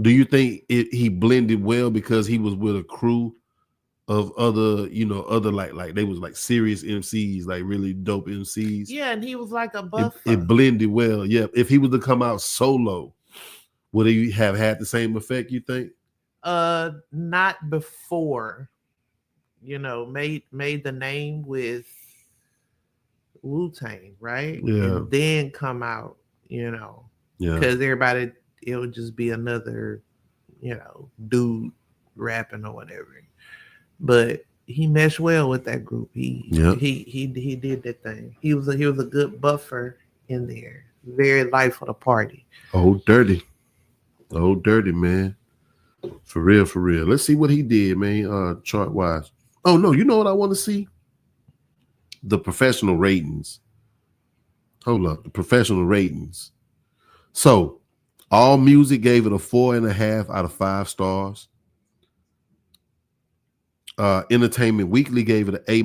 he blended well because he was with a crew of other like they was like serious MCs, like really dope MCs? Yeah, and he was like a buffer. It blended well. Yeah. If he was to come out solo, would he have had the same effect, you think? Not before. Made the name with Wu-Tang, right? Yeah. And then come out, because everybody, it would just be another, dude rapping or whatever. But he meshed well with that group. He did that thing. He was a good buffer in there. Very life of the party. Oh, dirty, man. For real. Let's see what he did, man. Chart wise. Oh no, you know what I want to see? The professional ratings. Hold up, the professional ratings. So, All Music gave it a 4.5 out of 5 stars. Entertainment Weekly gave it an A-.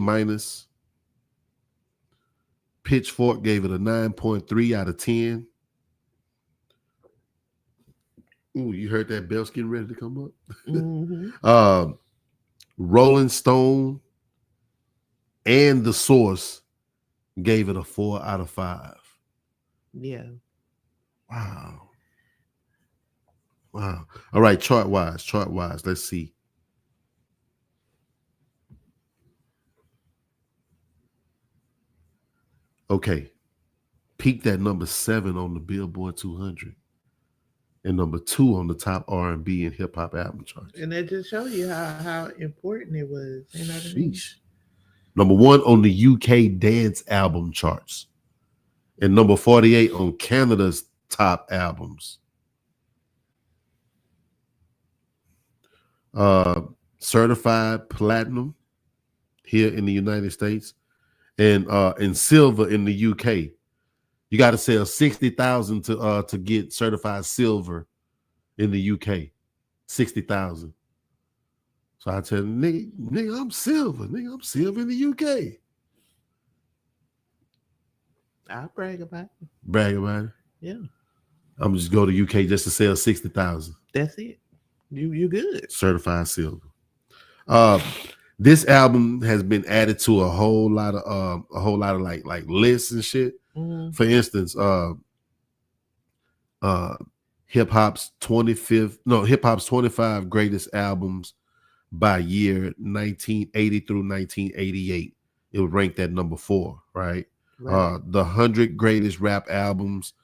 Pitchfork gave it a 9.3 out of 10. Ooh, you heard that bell's getting ready to come up? Mm-hmm. Rolling Stone and The Source gave it a 4 out of 5. Yeah. Wow. All right, chart wise. Let's see. Okay. Peaked at number 7 on the Billboard 200 and number 2 on the top R&B and hip hop album charts. And that just show you how important it was. You know what I mean? Number 1 on the UK dance album charts and number 48 on Canada's top albums. Certified platinum here in the United States and silver in the UK. You got to sell 60,000 to get certified silver in the UK. 60,000. So I tell them, nigga, I'm silver. Nigga, I'm silver in the UK. I'll brag about it. Brag about it? Yeah. I'm just go to UK just to sell 60,000. That's it. You good. Certified silver. This album has been added to a whole lot of like lists and shit. Mm-hmm. For instance, hip hop's 25 greatest albums by year 1980 through 1988. It was ranked at number 4, right? The 100 greatest rap albums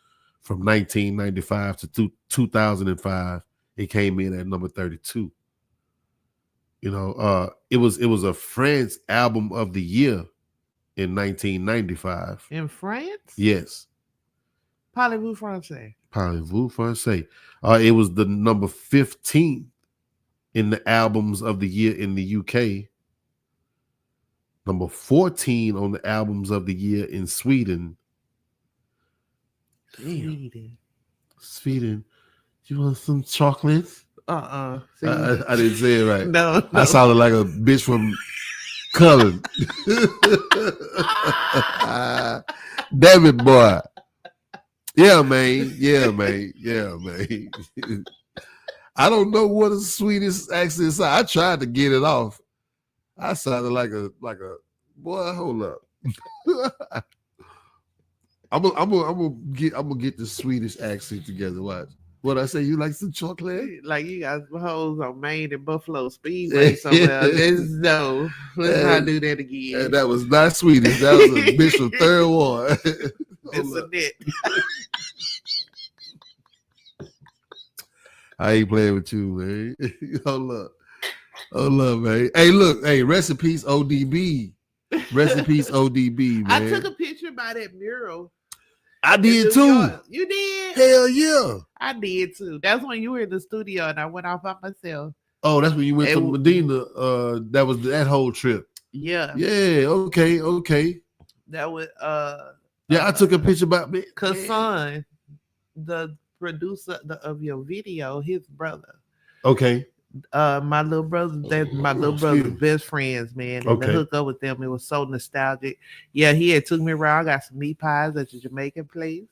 from 1995 to 2005. It came in at number 32. You know, it was a France album of the year in 1995. In France? Yes. Parlez-vous français? Parlez-vous français? It was the number 15 in the albums of the year in the UK. Number 14 on the albums of the year in Sweden. Sweden. You want some chocolate? I didn't say it right. No. I sounded like a bitch from Cullen. Damn it, boy. Yeah, man. I don't know what a Swedish accent is. I tried to get it off. I sounded like a boy. Hold up. I'm gonna get the Swedish accent together. Watch. What I say? You like some chocolate? Like you got hoes on Maine and Buffalo Speedway somewhere. No, let's not do that again. And that was not Swedish. That was a bitch from Third Ward. It's a net. I ain't playing with you, man. Hold up, man. Hey, look, rest in peace, ODB. Rest in peace, ODB, man. I took a picture by that mural. I did too. You did? Hell yeah. I did too. That's when you were in the studio and I went off by myself. Oh, that's when you went to Medina. That was that whole trip. Yeah. Yeah. Okay. That was yeah, I took a picture about me. Kassan, the producer of your video, his brother. Okay. My little brother, that's my little brother's best friends, man. And to hook up with them, it was so nostalgic. Yeah, he had took me around, got some meat pies at the Jamaican place.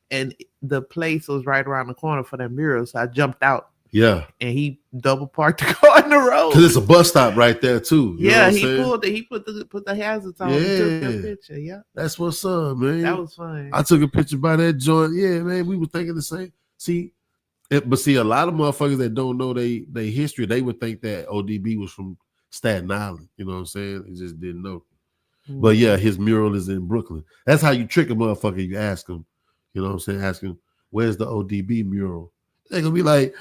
And the place was right around the corner for that mural. So I jumped out. Yeah. And he double parked the car in the road. Because it's a bus stop right there too. Yeah, he pulled it. He put the hazards on. Yeah. He took that picture. Yeah. That's what's up, man. That was fun. I took a picture by that joint. Yeah, man. We were thinking the same. But see, a lot of motherfuckers that don't know they history, they would think that ODB was from Staten Island. You know what I'm saying? They just didn't know. Mm-hmm. But yeah, his mural is in Brooklyn. That's how you trick a motherfucker. You ask him, you know what I'm saying? Ask him, where's the ODB mural? They're going to be like,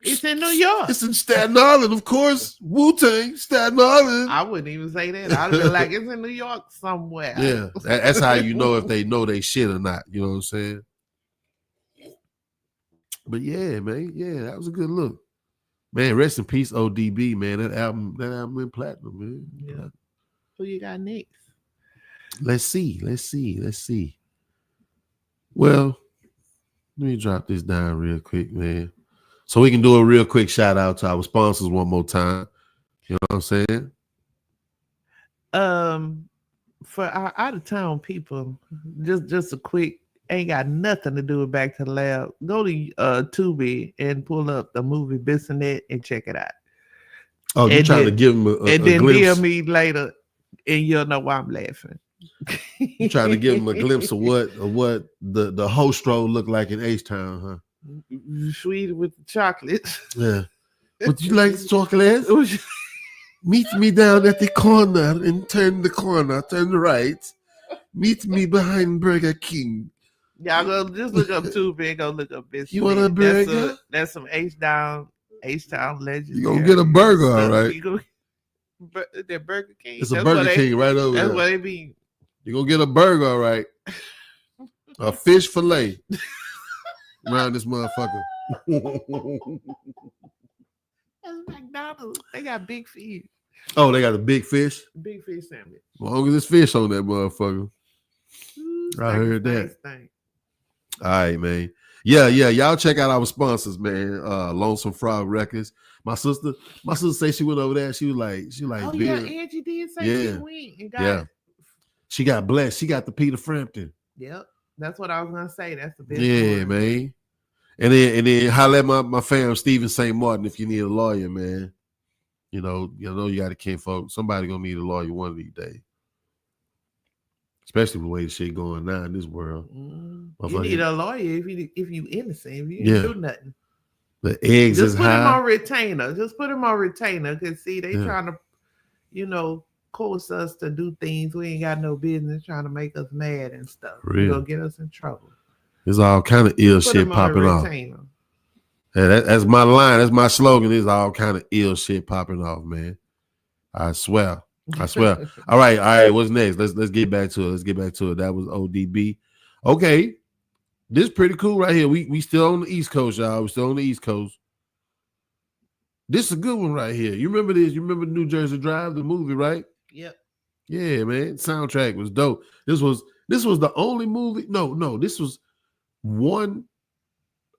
it's in New York. It's in Staten Island, of course. Wu-Tang, Staten Island. I wouldn't even say that. I'd be like, it's in New York somewhere. Yeah, that's how you know if they know they shit or not. You know what I'm saying? But yeah, man, yeah, that was a good look. Man, rest in peace, ODB, man. That album went platinum, man. Yeah. Who you got next? Let's see. Well, let me drop this down real quick, man. So we can do a real quick shout out to our sponsors one more time. You know what I'm saying? For our out of town people, just a quick, ain't got nothing to do with Back to the Lab. Go to Tubi and pull up the movie Bissonnet and check it out. Oh, you're trying to give them a and then glimpse. DM me later, and you'll know why I'm laughing. You're trying to give them a glimpse of what the host roll look like in H-Town, huh? Sweet with the chocolate. Yeah. Would you like chocolate? Meet me down at the corner and turn right. Meet me behind Burger King. Y'all go just look up Tubi and go look up Bissonnet. You want a burger? That's some H-Town legends. You gonna get a burger, all right? That Burger King. It's a Burger King right over there. That's what it be. You gonna get a burger, all right? A fish fillet. Around this motherfucker. That's McDonald's. They got big fish. Oh, they got a big fish? Big fish sandwich. As long as there's fish on that motherfucker. I heard that. All right, man. Yeah. Y'all check out our sponsors, man. Lonesome Frog Records. My sister said she went over there. She was like, oh yeah, Angie did say she went and got she got blessed. She got the Peter Frampton. Yep. That's what I was gonna say. That's the best. Yeah, one. Man. And then holler at my fam, Stephen St. Martin, if you need a lawyer, man. You know you got a kinfolk. Somebody gonna need a lawyer one of these days. Especially the way the shit going now in this world. You need a lawyer if you innocent. If you didn't do nothing. The eggs just is put high. Him on retainer. Just put him on retainer. Cause see, they trying to, coerce us to do things we ain't got no business, trying to make us mad and stuff. Gonna get us in trouble. There's all kind of ill shit popping off. Yeah, that's my line. That's my slogan. There's all kind of ill shit popping off, man. I swear. All right. What's next? Let's get back to it. That was ODB. Okay. This is pretty cool right here. We still on the East Coast, y'all. We're still on the East Coast. This is a good one right here. You remember this? You remember New Jersey Drive, the movie, right? Yep. Yeah, man. Soundtrack was dope. This was the only movie. No. This was one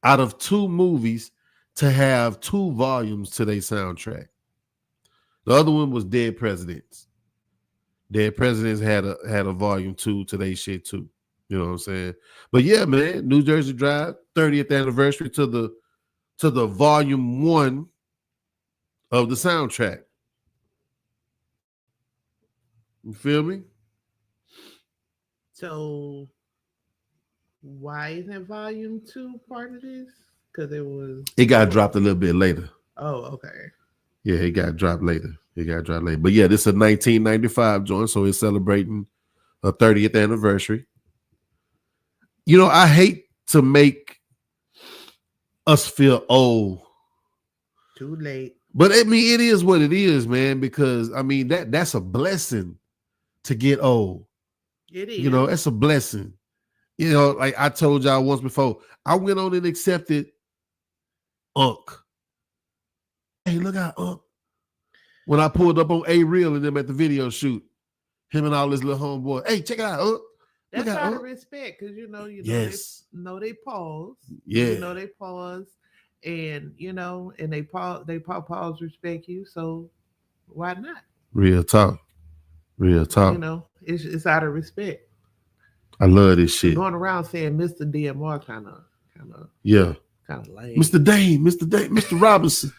out of two movies to have 2 volumes to their soundtrack. The other one was Dead Presidents. Dead Presidents had a volume 2 to their shit too. You know what I'm saying? But yeah, man, New Jersey Drive, 30th anniversary to the volume 1 of the soundtrack. You feel me? So why isn't volume 2 part of this? Because it got dropped a little bit later. Oh, okay. Yeah, it got dropped later. But yeah, this is a 1995 joint, so it's celebrating a 30th anniversary. You know, I hate to make us feel old. Too late. But I mean, it is what it is, man, because I mean that's a blessing to get old. It is. You know, it's a blessing. You know, like I told y'all once before, I went on and accepted Unc. Hey, look out, Unc. When I pulled up on A-Real and them at the video shoot, him and all his little homeboy. Hey, check it out, Unc. That's out of respect, because yes. they pause. Yeah. They pause, and and they pause respect you. So why not? Real talk. It's out of respect. I love this shit. Going around saying Mr. DMR kind of lame. Mr. Dane, Mr. Robinson.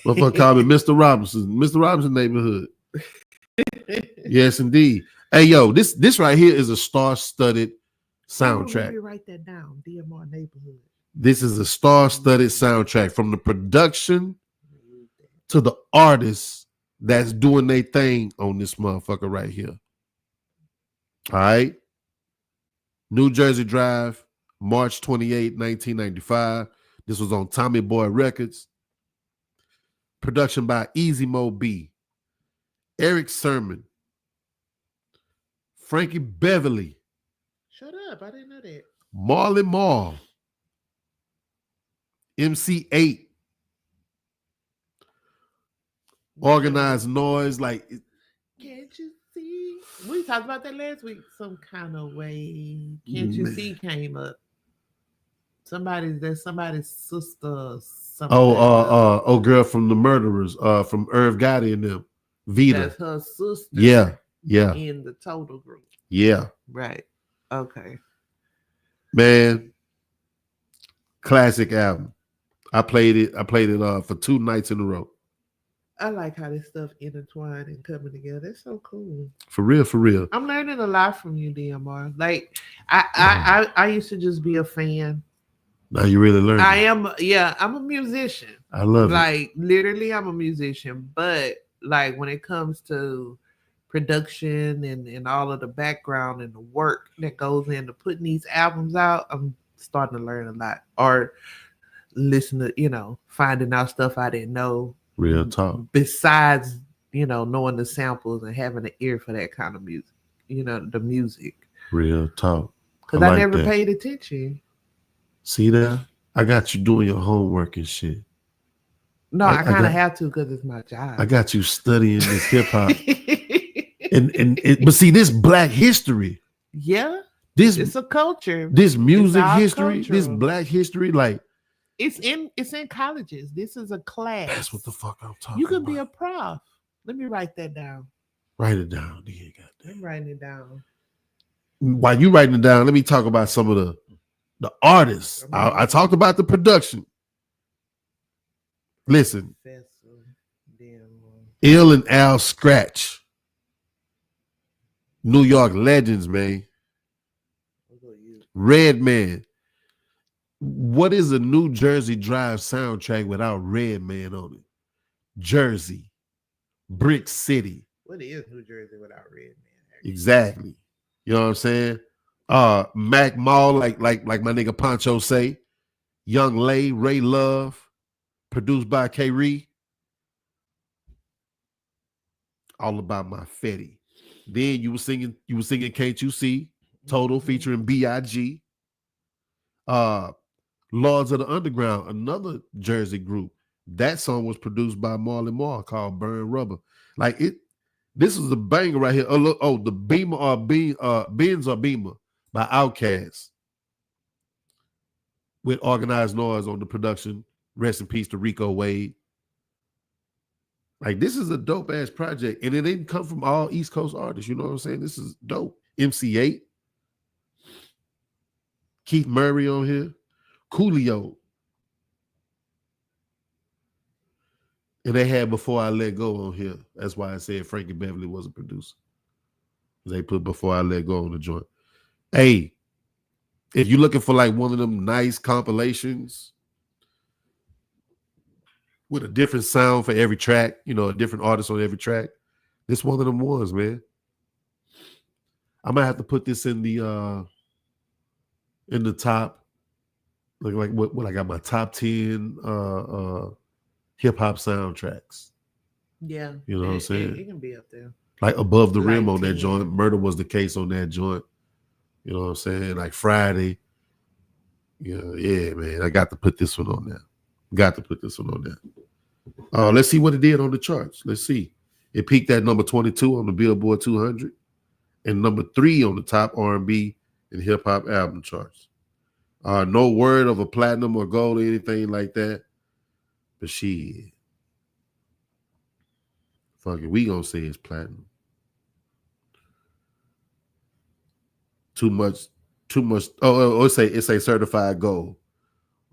Motherfucker call me Mr. Robinson neighborhood. Yes, indeed. Hey, yo, this right here is a star-studded soundtrack. Let me write that down. DMR neighborhood. This is a star-studded soundtrack, from the production to the artists that's doing their thing on this motherfucker right here. All right. New Jersey Drive, March 28, 1995. This was on Tommy Boy Records. Production by Easy Mo B, Eric Sermon, Frankie Beverly. Shut up, I didn't know that. Marley Marl, MC8, Organized Noise. Like, can't you see? We talked about that last week. Some kind of way. Can't you see came up. Somebody's sister. Girl from the Murderers, from Irv Gotti and them. Vita. That's her sister. Yeah. In the Total group. Yeah. Right. Okay. Man, classic album. I played it for 2 nights in a row. I like how this stuff intertwined and coming together. It's so cool. For real. I'm learning a lot from you, DMR. Like I used to just be a fan. Now you really learn. I'm a musician. I love it. Like literally I'm a musician, but like when it comes to production and all of the background and the work that goes into putting these albums out, I'm starting to learn a lot. Or listen to, finding out stuff I didn't know. Real talk. Besides, knowing the samples and having an ear for that kind of music, the music. Real talk. Because I never paid attention. See that? I got you doing your homework and shit. No, I kind of have to because it's my job. I got you studying this hip hop. But see, this Black history. Yeah. It's a culture. This music history, this Black history, like it's in colleges. This is a class. That's what the fuck I'm talking about. You could be a prof. Let me write that down. Write it down. I'm writing it down. While you writing it down, let me talk about some of the artists. I talked about the production. Listen. Ill and Al Scratch. New York legends, man. Redman. What is a New Jersey Drive soundtrack without Redman on it? Jersey, Brick City. What is New Jersey without Redman? Exactly. You know what I'm saying? Mac Mall, like my nigga Poncho say. Young Lay, Ray Love, produced by K. Ree. All About My Fetty. Then you were singing Can't You See? Total featuring B.I.G. Lords of the Underground, another Jersey group. That song was produced by Marley Marl called Burn Rubber. Like it, this is a banger right here. Oh, look, the Beamer or Benz or Beamer by Outkast with Organized Noise on the production. Rest in peace to Rico Wade. Like, this is a dope ass project, and it didn't come from all East Coast artists. You know what I'm saying? This is dope. MC8, Keith Murray on here, Coolio. And they had Before I Let Go on here. That's why I said Frankie Beverly was a producer. They put Before I Let Go on the joint. Hey, if you're looking for like one of them nice compilations with a different sound for every track, you know, a different artist on every track, this one of them ones, man. I might have to put this in the top. Like what I got my top 10 hip hop soundtracks. Yeah. You know what I'm saying? It can be up there. Like Above the Rim on 10. that joint. Murder Was the Case on that joint. You know what I'm saying? Like Friday. Yeah, man. I got to put this one on there. Let's see what it did on the charts. Let's see. It peaked at number 22 on the Billboard 200 and number 3 on the top R&B and hip hop album charts. No word of a platinum or gold or anything like that. But shit. Fuck it. We gonna say it's platinum. Too much. It's a certified gold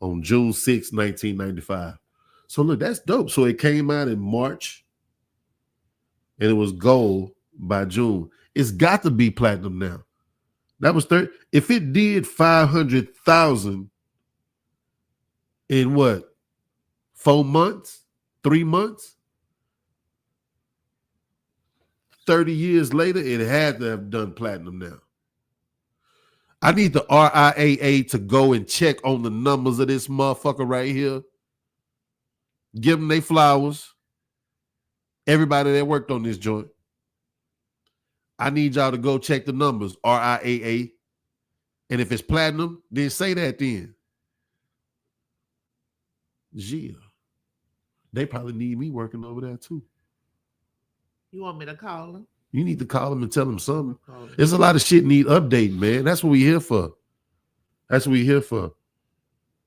on June 6, 1995. So look, that's dope. So it came out in March and it was gold by June. It's got to be platinum now. That was if it did 500,000 in what? 4 months? 3 months? 30 years later, it had to have done platinum now. I need the RIAA to go and check on the numbers of this motherfucker right here. Give them their flowers. Everybody that worked on this joint. I need y'all to go check the numbers, RIAA. And if it's platinum, then say that then. Yeah. They probably need me working over there too. You want me to call them? You need to call them and tell them something. There's a lot of shit need updating, man. That's what we here for.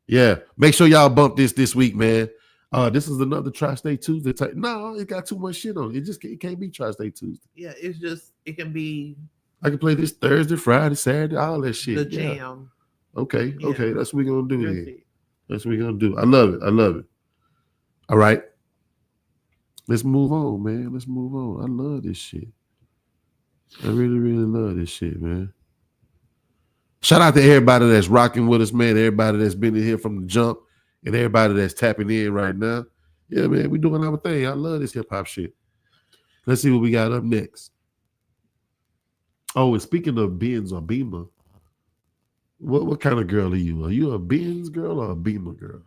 Yeah. Make sure y'all bump this week, man. This is another Tri-State Tuesday type. No, it got too much shit on it. It can't be Tri-State Tuesday. Yeah, it can be. I can play this Thursday, Friday, Saturday, all that shit. The jam. Yeah. Okay. That's what we're gonna do here. That's what we're gonna do. I love it. All right. Let's move on, man. I love this shit. I really, really love this shit, man. Shout out to everybody that's rocking with us, man. Everybody that's been in here from the jump and everybody that's tapping in right now. Yeah, man, we doing our thing. I love this hip hop shit. Let's see what we got up next. Oh, and speaking of Benz or Beamer, what kind of girl are you? Are you a Benz girl or a Beamer girl?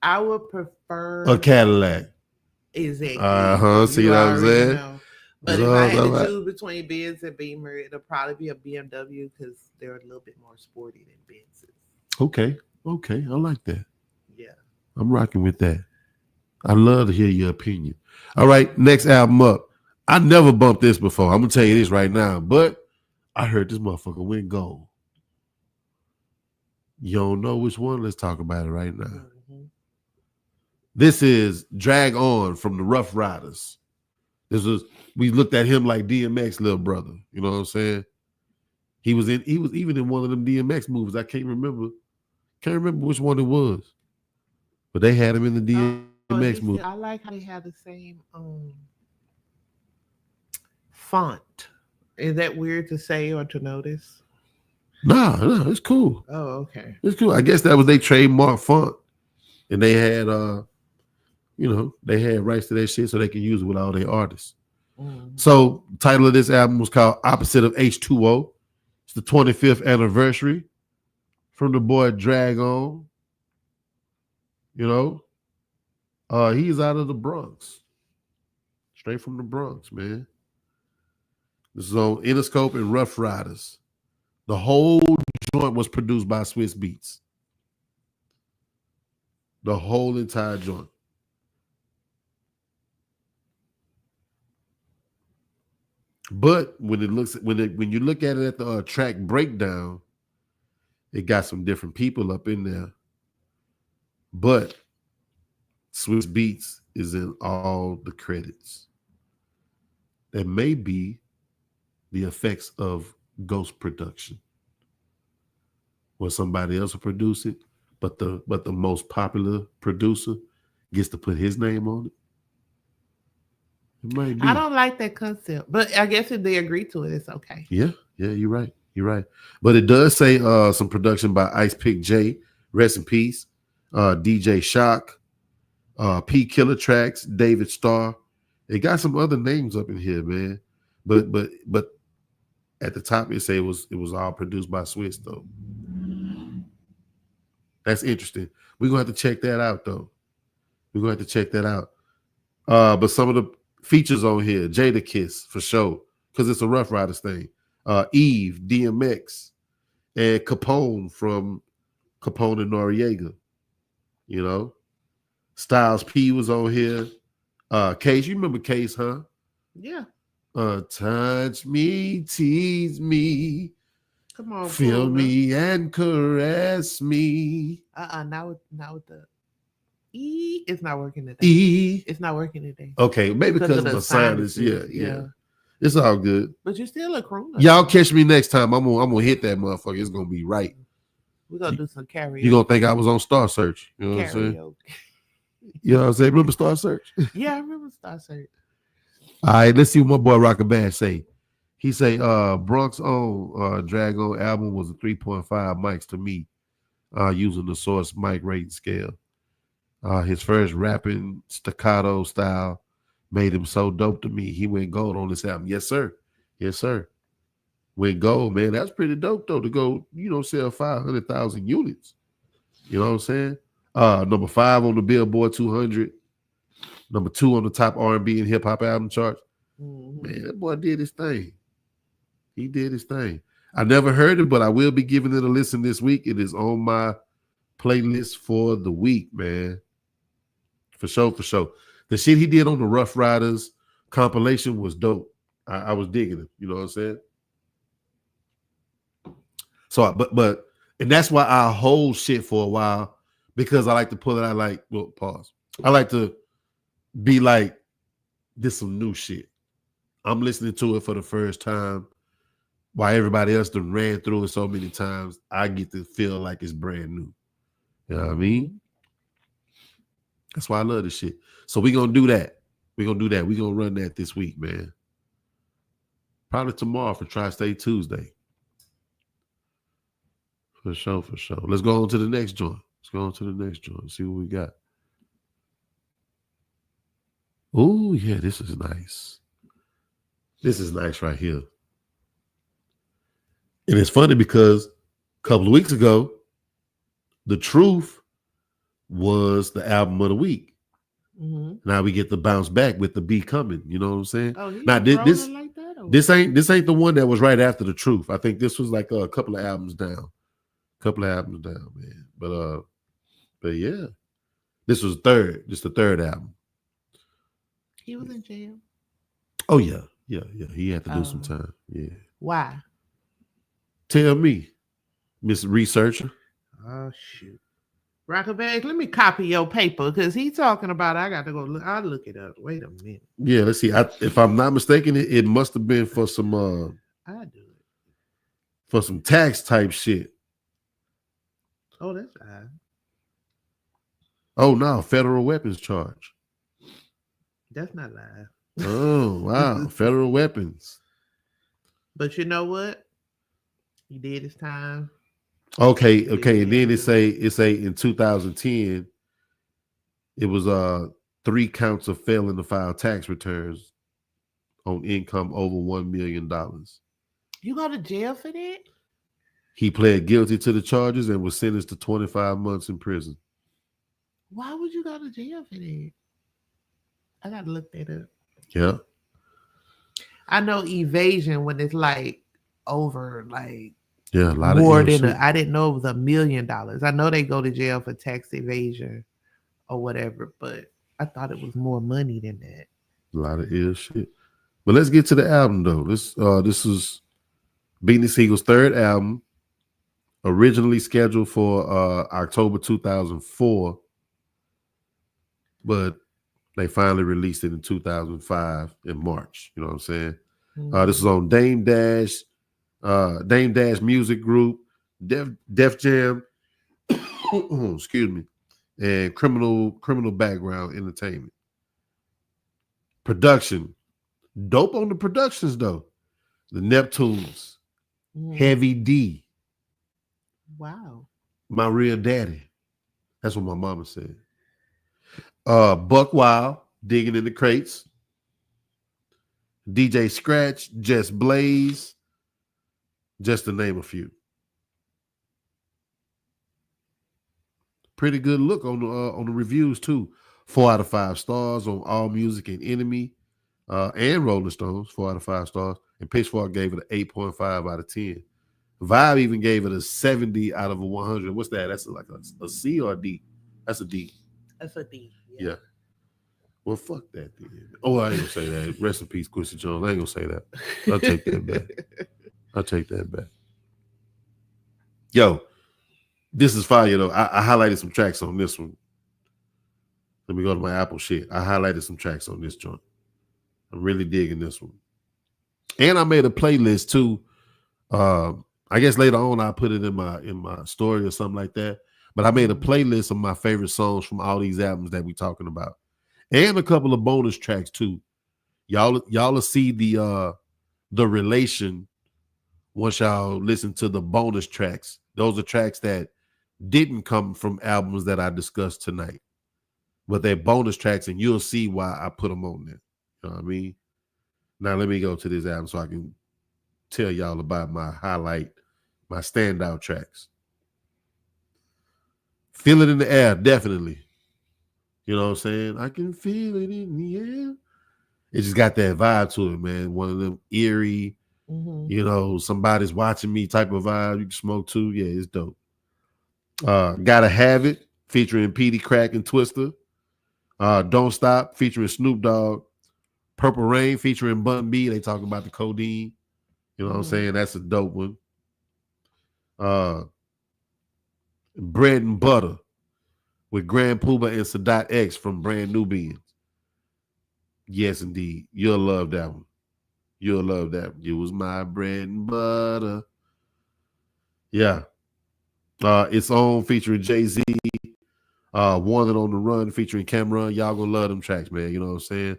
I would prefer a Cadillac. Exactly. See what I'm saying? Know. But if I had to choose between Benz and Beamer, it'll probably be a BMW because they're a little bit more sporty than Benz's. Okay. I like that. Yeah. I'm rocking with that. I love to hear your opinion. All right, next album up. I never bumped this before. I'm going to tell you this right now, but I heard this motherfucker went gold. You don't know which one? Let's talk about it right now. Mm-hmm. This is Drag On from the Rough Riders. We looked at him like DMX little brother. You know what I'm saying? He was even in one of them DMX movies. I can't remember which one it was. But they had him in the DMX movie. I like how they have the same font. Is that weird to say or to notice? No, it's cool. Oh, okay. It's cool. I guess that was their trademark font. And they had they had rights to that shit so they can use it with all their artists. So the title of this album was called Opposite of H2O. It's the 25th anniversary from the boy Drag On. He's out of the Bronx. Straight from the Bronx, man. This is on Interscope and Rough Riders. The whole joint was produced by Swiss Beats. The whole entire joint. But when you look at it at the track breakdown, it got some different people up in there. But Swiss Beats is in all the credits. That may be the effects of ghost production, where somebody else will produce it, but the most popular producer gets to put his name on it. It might be. I don't like that concept, but I guess if they agree to it, it's okay. Yeah, you're right. But it does say some production by Ice Pick J, rest in peace, DJ Shock, P Killer Tracks, David Starr. It got some other names up in here, man. But at the top it say it was all produced by Swiss though. That's interesting. We're gonna have to check that out though. But some of the features on here, Jada Kiss for sure, because it's a Rough Riders thing. Eve, DMX, and Capone from Capone and Noriega. Styles P was on here. Case, you remember Case, huh? Yeah. Touch me, tease me. Come on, feel me and caress me. Now with the E, it's not working today. E, it's not working today. Okay, maybe because of the sinus. Yeah. It's all good. But you're still a crooner. Y'all catch me next time. I'm gonna hit that motherfucker. It's gonna be right. We're gonna do some karaoke. You're gonna think I was on Star Search. You know what I'm saying? You know what I'm saying? Remember Star Search? Yeah, I remember Star Search. All right, let's see what my boy Rocker Bash say. He say Bronx own Drag On album was a 3.5 mics to me, using the Source mic rating scale. His first rapping staccato style made him so dope to me. He went gold on this album. Yes, sir. Went gold, man. That's pretty dope though, to go, sell 500,000 units. You know what I'm saying? Number 5 on the Billboard 200. Number 2 on the top R&B and hip hop album charts. Man, that boy did his thing. He did his thing. I never heard it, but I will be giving it a listen this week. It is on my playlist for the week, man. For sure. The shit he did on the Rough Riders compilation was dope. I was digging it. You know what I'm saying? So, but that's why I hold shit for a while, because I like to pull it out pause. I like to be like, this some new shit. I'm listening to it for the first time while everybody else done ran through it so many times. I get to feel like it's brand new. You know what I mean? That's why I love this shit. So we're going to do that. We're going to run that this week, man. Probably tomorrow for Tri-State Tuesday. For sure. Let's go on to the next joint. See what we got. Oh, yeah, this is nice. This is nice right here. And it's funny because a couple of weeks ago, The Truth was the album of the week. Now we get to bounce back with The Be Coming. You know what I'm saying? Oh, now this like that, this ain't the one that was right after The Truth. I think this was like a couple of albums down, man. But yeah, this was third. This the third album. He was in jail. Oh yeah. He had to do some time. Yeah. Why? Tell me, Miss Researcher. Oh shoot. Rocker Bag, let me copy your paper because he's talking about I got to go look. I'll look it up. Wait a minute. Yeah, let's see. If I'm not mistaken, it must have been for some I do it. For some tax type shit. Oh, that's odd. Oh no, federal weapons charge. That's not live. Oh, wow. Federal weapons. But you know what? He did his time. Okay. And then it say in 2010, it was 3 counts of failing to file tax returns on income over $1 million. You go to jail for that? He pled guilty to the charges and was sentenced to 25 months in prison. Why would you go to jail for that? I gotta look that up. Yeah. I know evasion when it's like over like a lot more of than I didn't know it was $1 million. I know they go to jail for tax evasion or whatever, but I thought it was more money than that. A lot of ill shit. But let's get to the album though. This is Beanie Siegel's 3rd album, originally scheduled for October 2004, but they finally released it in 2005 in March. You know what I'm saying? This is on Dame Dash Music Group, Def Jam, excuse me, and Criminal Background Entertainment. Production, dope on the productions though. The Neptunes, Heavy D. Wow. My Real Daddy. That's what my mama said. Buck Wild, Digging in the Crates. DJ Scratch, Just Blaze, just to name a few. Pretty good look on the reviews too. 4 out of 5 stars on All Music and Enemy, and Rolling Stones. 4 out of 5 stars, and Pitchfork gave it an 8.5 out of 10. Vibe even gave it a 70 out of 100. What's that? That's like a C or a D? That's a D. That's a D. Yeah. Well, fuck that. Dude. Oh, I ain't gonna say that. Rest in peace, Quincy Jones. I ain't gonna say that. I'll take that back. Yo, this is fire though. I highlighted some tracks on this one. Let me go to my Apple shit. I highlighted some tracks on this joint. I'm really digging this one. And I made a playlist too. I guess later on I'll put it in my story or something like that. But I made a playlist of my favorite songs from all these albums that we talking about. And a couple of bonus tracks too. Y'all will see the relation once y'all listen to the bonus tracks. Those are tracks that didn't come from albums that I discussed tonight, but they're bonus tracks, and you'll see why I put them on there. You know what I mean? Now let me go to this album so I can tell y'all about my standout tracks. Feel It in the Air, definitely. You know what I'm saying? I can feel it in the air. It just got that vibe to it, man. One of them eerie, somebody's watching me type of vibe. You can smoke too. Yeah, it's dope. Gotta Have It, featuring Petey Crack and Twister. Don't Stop, featuring Snoop Dogg. Purple Rain, featuring Bun B. They talking about the codeine. You know what I'm saying? That's a dope one. Bread and Butter with Grand Puba and Sadat X from Brand Nubians. Yes, indeed. You'll love that one. You'll love that one. You was my bread and butter. Yeah. It's On featuring Jay-Z. Wanted on the Run featuring Cameron. Y'all gonna love them tracks, man. You know what I'm saying?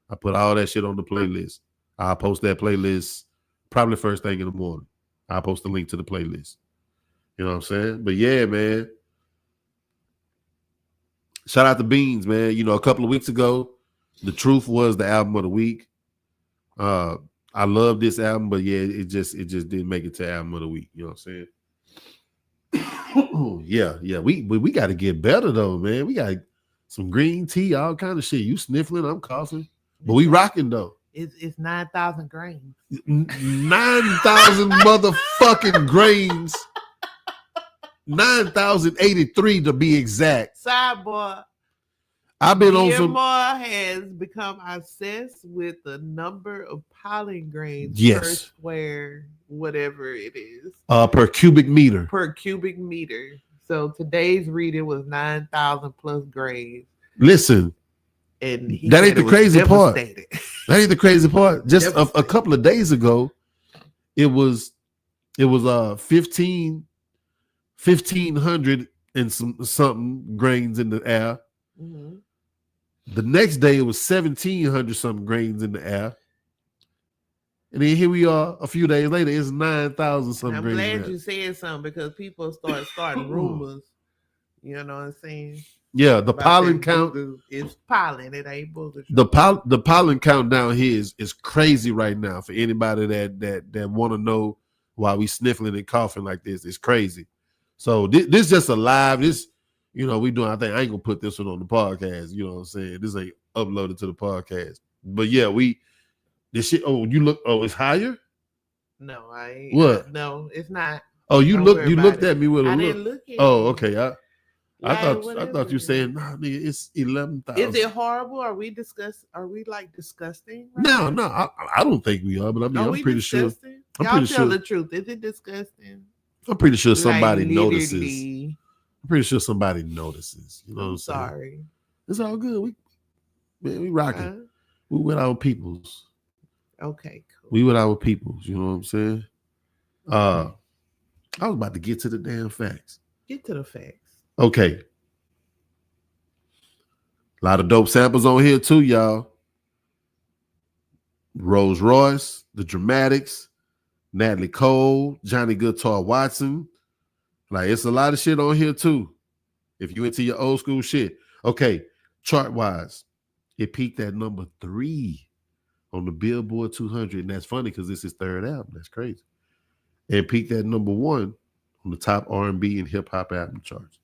I put all that shit on the playlist. I'll post that playlist probably first thing in the morning. I'll post the link to the playlist. You know what I'm saying? But yeah, man. Shout out to Beans, man. You know, a couple of weeks ago, The Truth was the album of the week. I love this album, but yeah, it just didn't make it to album of the week. You know what I'm saying? yeah. We got to get better though, man. We got some green tea, all kind of shit. You sniffling, I'm coughing, but we rocking though. It's 9,000 grains. 9,000 motherfucking grains. 9,083 to be exact. Sidebar. I've been on some. Moore has become obsessed with the number of pollen grains per square, whatever it is. Per cubic meter. Per cubic meter. So today's reading was 9,000 plus grains. Listen, and that ain't the crazy part. That ain't the crazy part. Just a couple of days ago, it was 1,500 and something grains in the air. Mm-hmm. The next day, it was 1,700 something grains in the air. And then here we are a few days later, it's 9,000 something grains. I'm glad you said something because people starting rumors. You know what I'm saying? Yeah, the pollen count is pollen. It ain't bullshit. The pollen count down here is crazy right now. For anybody that want to know why we sniffling and coughing like this, it's crazy. So this just a live. This, we doing. I think I ain't gonna put this one on the podcast. You know what I'm saying? This ain't uploaded to the podcast. But yeah, this shit. Oh, you look. Oh, it's higher. No, I ain't. What? No, it's not. Oh, you looked at me with a look. Didn't look at oh, okay. I thought you were saying, nah, nigga, it's 11,000. Is it horrible? Are we like disgusting? Right? No, I don't think we are, but I mean, I'm pretty disgusting? Sure. Y'all tell the truth. Is it disgusting? I'm pretty sure somebody notices. I'm pretty sure somebody notices. You know what I'm saying? Sorry. It's all good. We rocking. We with our peoples. Okay, cool. We with our peoples. You know what I'm saying? I was about to get to the damn facts. Get to the facts. Okay. A lot of dope samples on here too, y'all. Rolls Royce, The Dramatics, Natalie Cole, Johnny Guitar Watson. Like, it's a lot of shit on here too. If you into your old school shit. Okay, chart-wise, it peaked at number 3 on the Billboard 200. And that's funny because this is his third album. That's crazy. And peaked at number 1 on the top R&B and hip-hop album charts.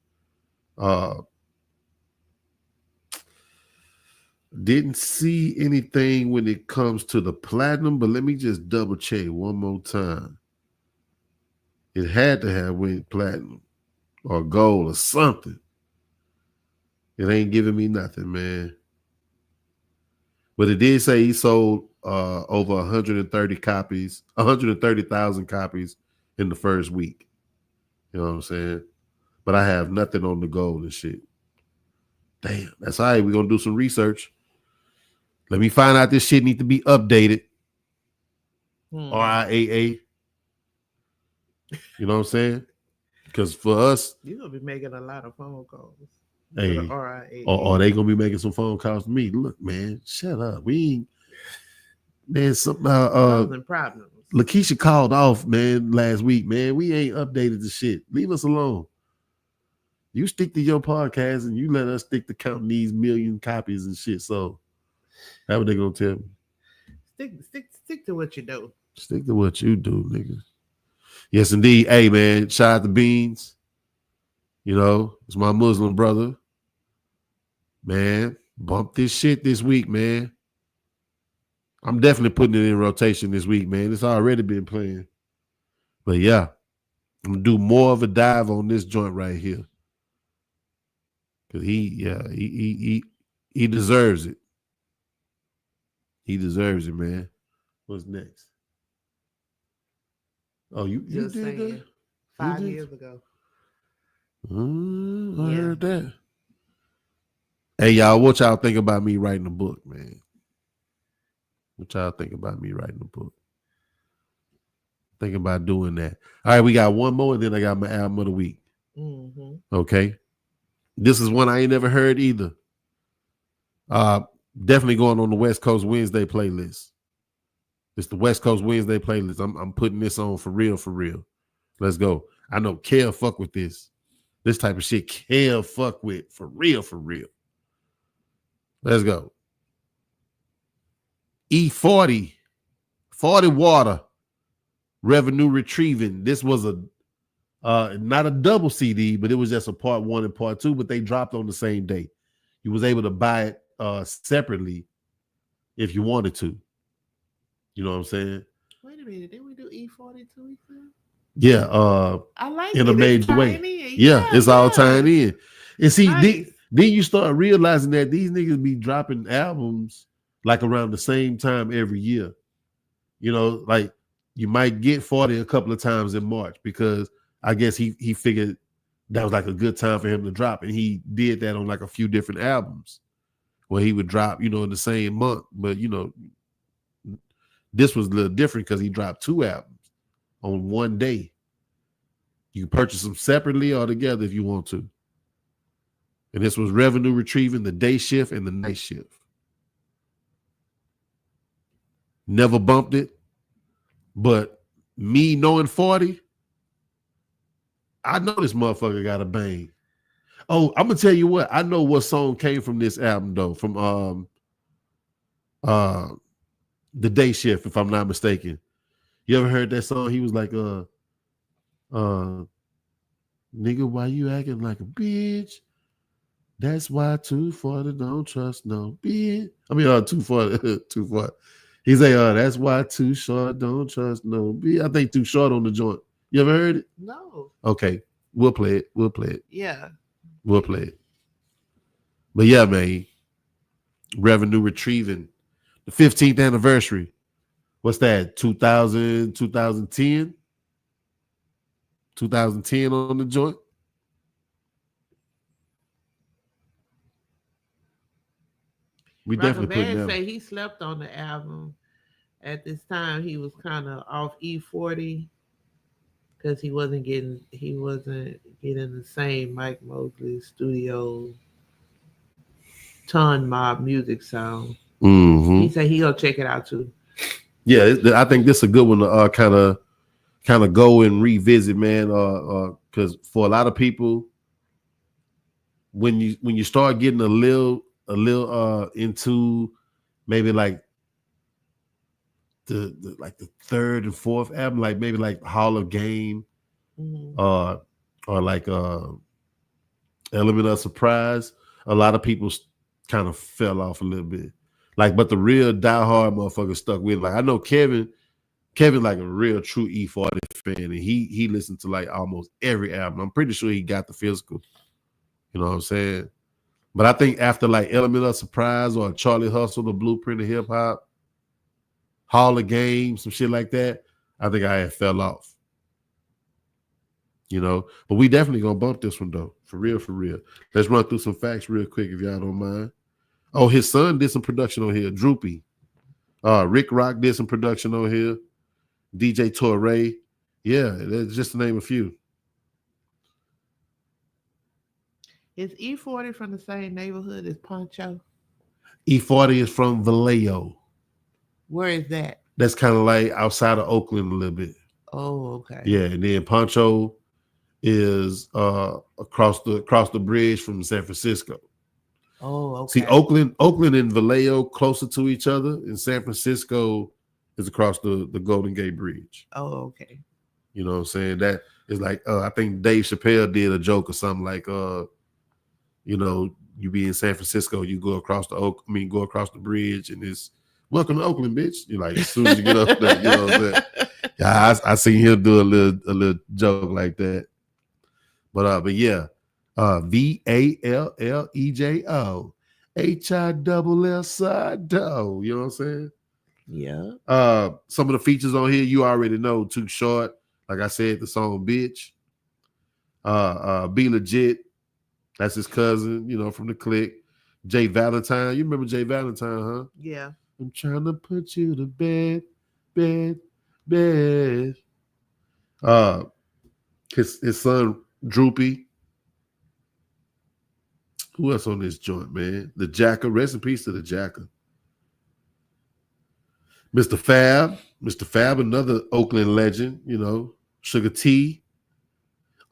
Didn't see anything when it comes to the platinum, but let me just double check one more time. It had to have went platinum or gold or something. It ain't giving me nothing, man. But it did say he sold over 130,000 copies in the first week. You know what I'm saying? But I have nothing on the gold and shit. Damn, that's all right. We're going to do some research. Let me find out this shit need to be updated. RIAA. You know what I'm saying? Because for us... You're going to be making a lot of phone calls. Hey, or are they going to be making some phone calls to me? Look, man, shut up. We ain't... Man, something... problems. Lakeisha called off, man, last week, man. We ain't updated the shit. Leave us alone. You stick to your podcast and you let us stick to counting these million copies and shit. So that's what they gonna tell me. Stick to what you do. Stick to what you do, nigga. Yes, indeed. Hey, man, shout out to Beans. It's my Muslim brother. Man, bump this shit this week, man. I'm definitely putting it in rotation this week, man. It's already been playing. But yeah, I'm gonna do more of a dive on this joint right here. Cause he deserves it. He deserves it, man. What's next? Oh, you did that? 5 years ago. I heard that. Hey, y'all, what y'all think about me writing a book, man? What y'all think about me writing a book? Think about doing that. All right, we got one more, and then I got my album of the week. Mm-hmm. Okay. This is one I ain't never heard either. Definitely going on the West Coast Wednesday playlist. It's the West Coast Wednesday playlist. I'm putting this on for real, for real. Let's go. I know Kel fuck with this. This type of shit Kel fuck with for real, for real. Let's go. E40, 40 Water, Revenue Retrieving. This was not a double CD, but it was just a part 1 and part 2, but they dropped on the same day. You was able to buy it separately if you wanted to. You know what I'm saying? Wait a minute, didn't we do E42? Yeah, I like in it. a major way. Yeah, it's all tying in. And see, nice. Then you start realizing that these niggas be dropping albums like around the same time every year. Like you might get 40 a couple of times in March because I guess he figured that was like a good time for him to drop. And he did that on like a few different albums where he would drop, in the same month. But, this was a little different because he dropped 2 albums on one day. You can purchase them separately or together if you want to. And this was Revenue Retrieving, the day shift and the night shift. Never bumped it. But me knowing 40, I know this motherfucker got a bang. Oh, I'm gonna tell you what. I know what song came from this album though. From the day shift, if I'm not mistaken. You ever heard that song? He was like, nigga, why you acting like a bitch? That's why 240 don't trust no bitch. I mean, 240, 240. He's like, that's why Too Short don't trust no bitch. I think Too Short on the joint. You ever heard it? No. Okay, we'll play it. We'll play it. Yeah. We'll play it. But yeah, man, Revenue Retrieving, the 15th anniversary. What's that? 2000, 2010? 2010 on the joint? We definitely put that. Say he slept on the album. At this time, he was kind of off E40 because he wasn't getting the same Mike Mosley studio ton mob music sound. Mm-hmm. He said he'll check it out too. Yeah, I think this is a good one to kind of go and revisit, man. Because for a lot of people, when you start getting a little into maybe like the third and fourth album, like maybe like Hall of Game, or like Element of Surprise, a lot of people kind of fell off a little bit. Like, but the real diehard motherfucker stuck with it. Like I know Kevin like a real true E40 fan, and he listened to like almost every album. I'm pretty sure he got the physical. You know what I'm saying? But I think after like Element of Surprise or Charlie Hustle, The Blueprint of Hip Hop, Hall of Game, some shit like that, I think I had fell off. You know, but we definitely gonna bump this one though, for real, for real. Let's run through some facts real quick if y'all don't mind. Oh, his son did some production on here. Droopy. Rick Rock did some production on here. DJ Torre. Yeah, that's just to name a few. Is E40 from the same neighborhood as Poncho? E40 is from Vallejo. Where is that? That's kind of like outside of Oakland a little bit. Oh, okay. Yeah, and then Poncho is across the bridge from San Francisco. Oh, okay. See, Oakland and Vallejo closer to each other, and San Francisco is across the Golden Gate Bridge. Oh, okay. You know what I'm saying? That is like I think Dave Chappelle did a joke or something like you know, you be in San Francisco, you go across the bridge, and it's welcome to Oakland, bitch. You like as soon as you get up there, you know what I'm saying? Yeah, I seen him do a little joke like that. But yeah, VALLEJO HILLSIDO. You know what I'm saying? Yeah. Some of the features on here you already know. Too Short, like I said, the song "Bitch." Be Legit, that's his cousin, you know, from the Click. Jay Valentine, you remember Jay Valentine, huh? Yeah. I'm trying to put you to bed. His son Droopy. Who else on this joint, man? The Jacker. Rest in peace to the Jacker. Mr. Fab, another Oakland legend, you know. Sugar T.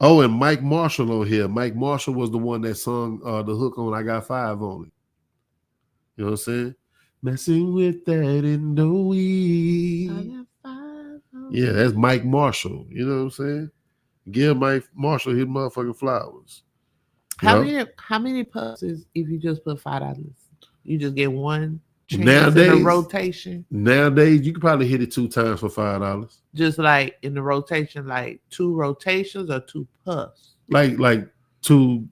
Oh, and Mike Marshall on here. Mike Marshall was the one that sung the hook on I Got Five on it. You know what I'm saying? Messing with that in the weed. I got five on yeah, that's Mike Marshall. You know what I'm saying? Give Mike Marshall his motherfucking flowers. How many puffs is if you just put $5? You just get one chance nowadays, in a rotation? Nowadays, you can probably hit it 2 times for $5. Just like in the rotation, like 2 rotations or 2 puffs? Like 2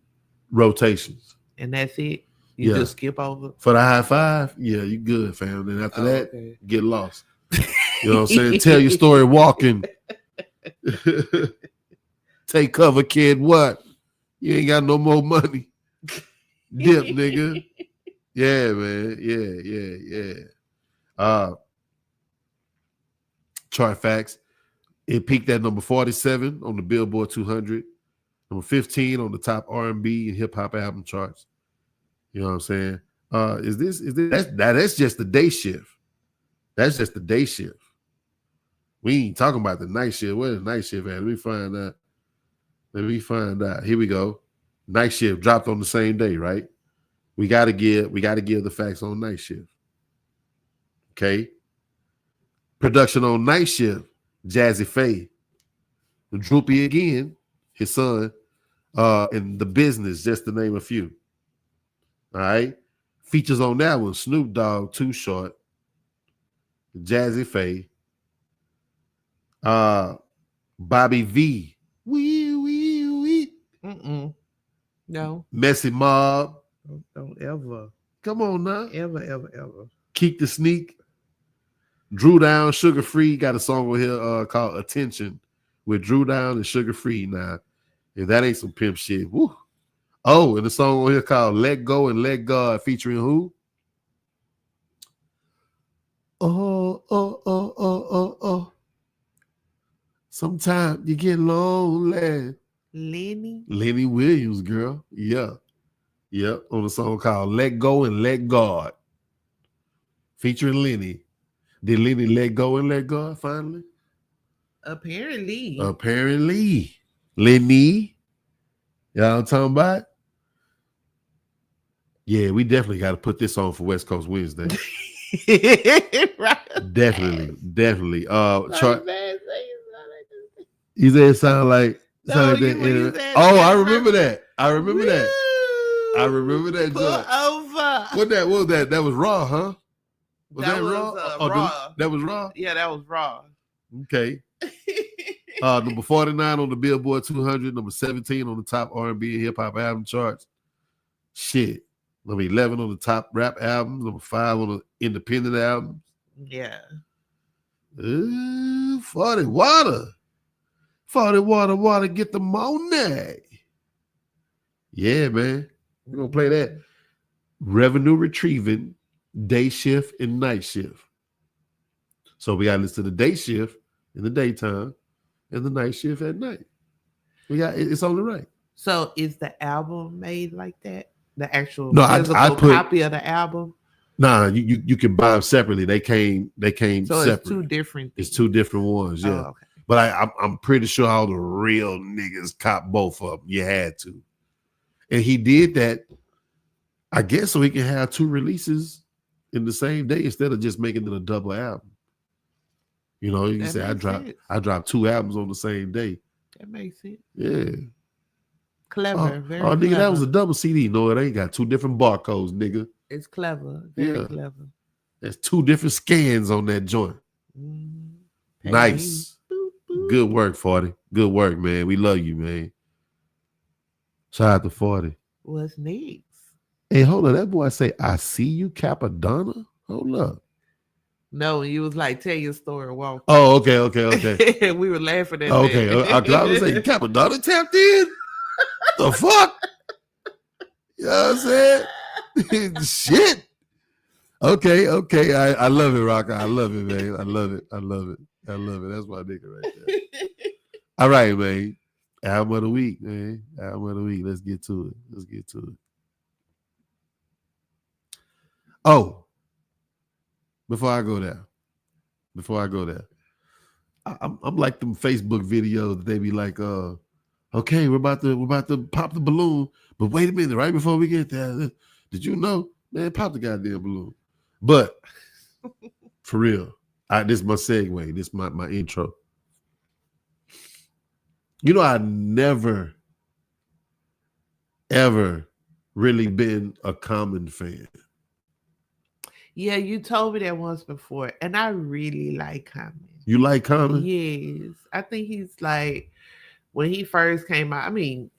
rotations. And that's it? You just skip over? For the high five, yeah, you good, fam. Then after that, get lost. You know what I'm saying? Tell your story walking. Take cover, kid. What? You ain't got no more money. Dip, nigga. Yeah, man. Yeah. Chart facts. It peaked at number 47 on the Billboard 200. Number 15 on the top R&B and hip hop album charts. You know what I'm saying? That's just the day shift. That's just the day shift. We ain't talking about the night shift. Where's the night shift at? Let me find out. Here we go. Night shift dropped on the same day, right? We gotta give the facts on night shift. Okay. Production on night shift, Jazzy Faye. Droopy again, his son, and The Business, just to name a few. All right. Features on that one, Snoop Dogg, Too Short, Jazzy Faye, Bobby V. Wee. No. Messy Mob. Don't ever. Come on now. Ever. Keek the Sneak. Drew Down, Sugar Free. Got a song on here called Attention with Drew Down and Sugar Free. Now, if that ain't some pimp shit, woo. Oh, and the song on here called Let Go and Let God featuring who? Oh. Sometimes you get lonely. Lenny Williams, girl. Yeah. On a song called Let Go and Let God. Featuring Lenny. Did Lenny let go and let God finally? Apparently. Lenny. Y'all know what I'm talking about? Yeah, we definitely got to put this on for West Coast Wednesday. Right. Definitely. Like You said it sound like No, that. you said I remember that. I remember that Pull joint. over. What was that? That was Raw, huh? Was that Raw? Raw. That was Raw? Yeah, that was Raw. Okay. Number 49 on the Billboard 200, number 17 on the top R&B and hip hop album charts. Shit. Number 11 on the top rap albums, number 5 on the independent albums. Yeah. 40 water. 40 water, get the money. Yeah, man. We're going to play that. Revenue retrieving, day shift and night shift. So we got to listen to the day shift in the daytime and the night shift at night. It's on the right. So is the album made like that? The actual physical copy of the album? Nah, you can buy them separately. They came so separate. It's two different things. It's two different ones, yeah. Oh, okay. But I'm pretty sure all the real niggas cop both of them. You had to. And he did that, I guess, so he can have two releases in the same day instead of just making it a double album. You know, you say I dropped two albums on the same day. That makes sense. Yeah. Clever, very clever. Nigga, that was a clever. double CD. No, it ain't got two different barcodes, nigga. It's clever, very clever. There's two different scans on that joint. Nice. Boop, boop. Good work, 40. Good work, man. We love you, man. Shout out to 40. What's next? Hey, hold on. That boy say, I see you, Capadonna. Hold up. No, you was like, tell your story, walk. Oh, okay. We were laughing at Okay. that. I was saying, Capadonna tapped in? The fuck? You know what I'm saying? Shit. Okay. I love it, Rocker. I love it, man. I love it. That's my nigga right there. All right, man. Album of the week, man. Album of the week. Let's get to it. Oh, before I go there, I'm like them Facebook videos that they be like, okay, we're about to pop the balloon, but wait a minute, right before we get there, did you know, man, pop the goddamn balloon. But for real, this is my segue. This is my intro. You know, I never, ever really been a Common fan. Yeah, you told me that once before, and I really like Common. You like Common? Yes. I think he's like, when he first came out, I mean,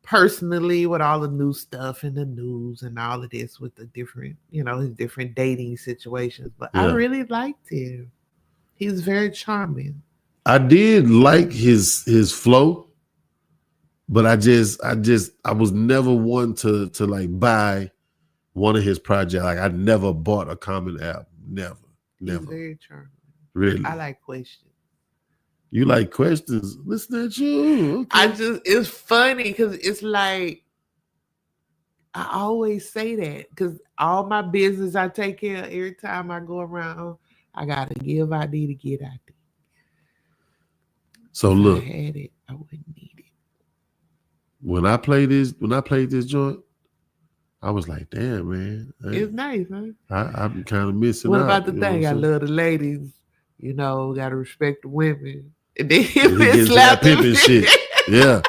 personally, with all the new stuff in the news and all of this with the different, his different dating situations, but I really liked him. He's very charming. I did like his flow, but I was never one to like buy one of his projects. Like I never bought a Common album. Never. He's very charming. Really? I like Questions. You like questions? Listen at you. Okay. It's funny because it's like I always say that because all my business I take care of every time I go around, I gotta give. I need to get out there. So If look, I had it, I wouldn't need it. when I played this joint, I was like, damn, man. It's nice, huh? I'm kind of missing What out. about the You know thing? what I I'm saying? love the ladies. You know, gotta respect the women. And then he And he gets to that slapped him. pimping shit. Yeah.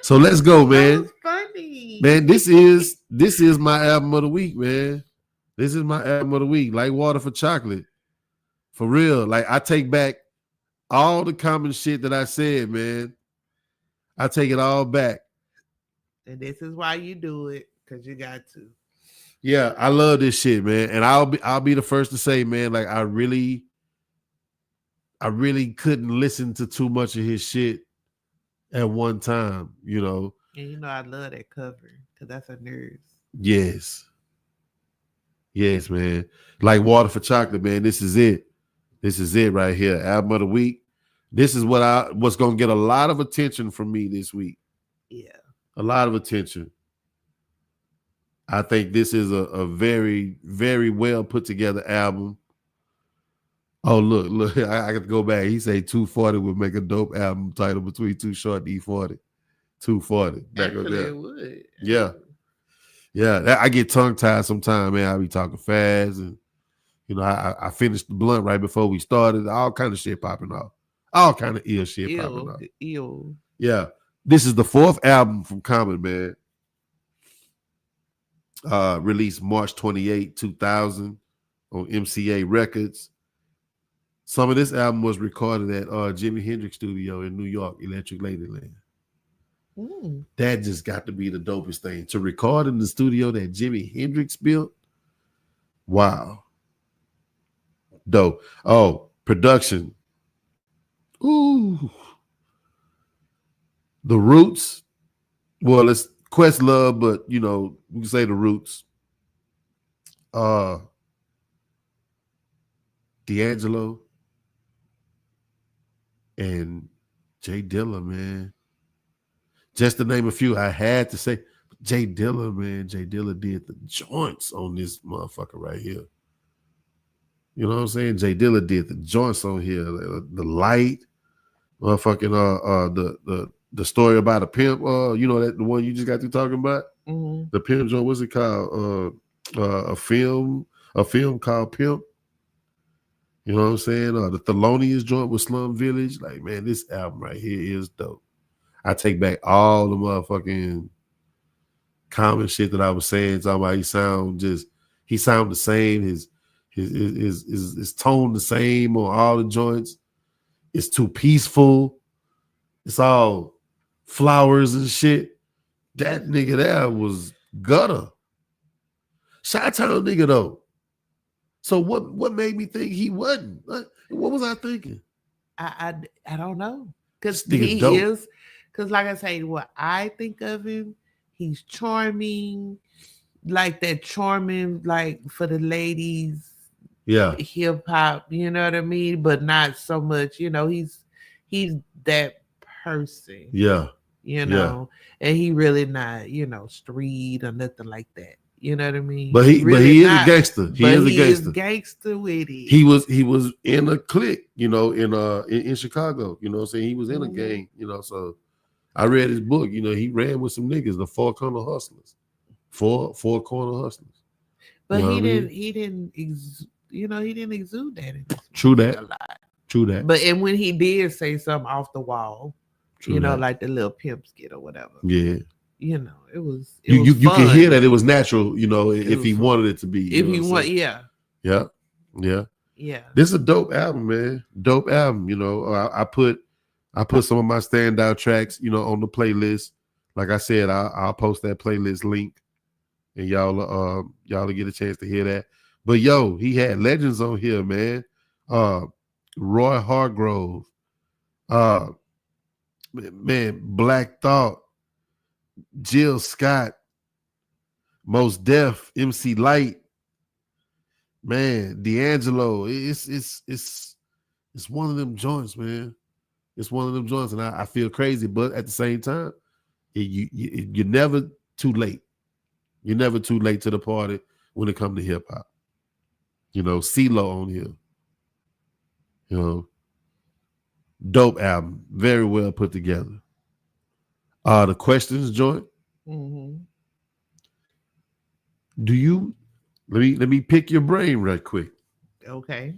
So let's go, That man. was funny. Man, this is my album of the week, man. This is my album of the week. Like water for chocolate. For real. Like I take back all the common shit that I said, man. I take it all back. And this is why you do it, because you got to. Yeah, I love this shit, man. And I'll be the first to say, man, like I really couldn't listen to too much of his shit at one time, you know. And you know I love that cover because that's a nerves. Yes. Yes, man. Like water for chocolate, man. This is it. This is it right here. Album of the week. This is what's gonna get a lot of attention from me this week. Yeah. A lot of attention. I think this is a very, very well put together album. Oh, look, I got to go back. He say 240 would make a dope album title between Too Short and E40. 240. Back up Actually, there. it would. Yeah. Yeah. I get tongue tied sometimes, man. I be talking fast. And, you know, I finished the blunt right before we started. All kind of shit popping off. All kind of ill shit popping off. Ew. Yeah. This is the 4th album from Common, man. Released March 28, 2000 on MCA Records. Some of this album was recorded at Jimi Hendrix studio in New York, Electric Ladyland. That just got to be the dopest thing. To record in the studio that Jimi Hendrix built. Wow. Dope. Oh, production. Ooh. The Roots. Well, it's Questlove, but you know, we can say the Roots. D'Angelo and Jay Dilla, man. Just to name a few, I had to say Jay Dilla, man. Jay Dilla did the joints on this motherfucker right here. You know what I'm saying? Jay Dilla did the joints on here. The light, motherfucking the story about a pimp. You know that the one you just got through talking about? Mm-hmm. The pimp joint, what's it called? A film called Pimp. You know what I'm saying? The Thelonious joint with Slum Village. Like, man, this album right here is dope. I take back all the motherfucking common shit that I was saying. Talking about he sound the same. His tone the same on all the joints. It's too peaceful. It's all flowers and shit. That nigga there was gutter. Chi-Town nigga though. So what made me think he wasn't? What was I thinking? I don't know. Because he is, because like I say, what I think of him, he's charming, like that charming, like for the ladies, yeah, hip hop, you know what I mean? But not so much, you know, he's that person. Yeah. You know, and he really not, you know, street or nothing like that. You know what I mean? But he is a gangster. He is gangster with it. He was in a clique, you know, in Chicago. You know what I'm saying? He was in a gang, you know. So I read his book, you know, he ran with some niggas, the Four Corner Hustlers. Four Corner Hustlers. But he didn't exude that. True that. A lot. True that. But and when he did say something off the wall, True you know, that. Like the little pimp skit or whatever. Yeah. You know, it was you can hear that it was natural, you know, if he wanted it to be. If he want, yeah. Yeah. This is a dope album, man. Dope album. You know, I put some of my standout tracks, you know, on the playlist. Like I said, I'll post that playlist link, and y'all will get a chance to hear that. But yo, he had legends on here, man. Roy Hargrove, man, Black Thought, Jill Scott, Mos Def, MC Light, man, D'Angelo. It's one of them joints, man. It's one of them joints, and I feel crazy, but at the same time, you're never too late. You're never too late to the party when it comes to hip hop. You know, CeeLo on here. You know, dope album, very well put together. The questions joint. Mm-hmm. Do you let me pick your brain right quick? Okay.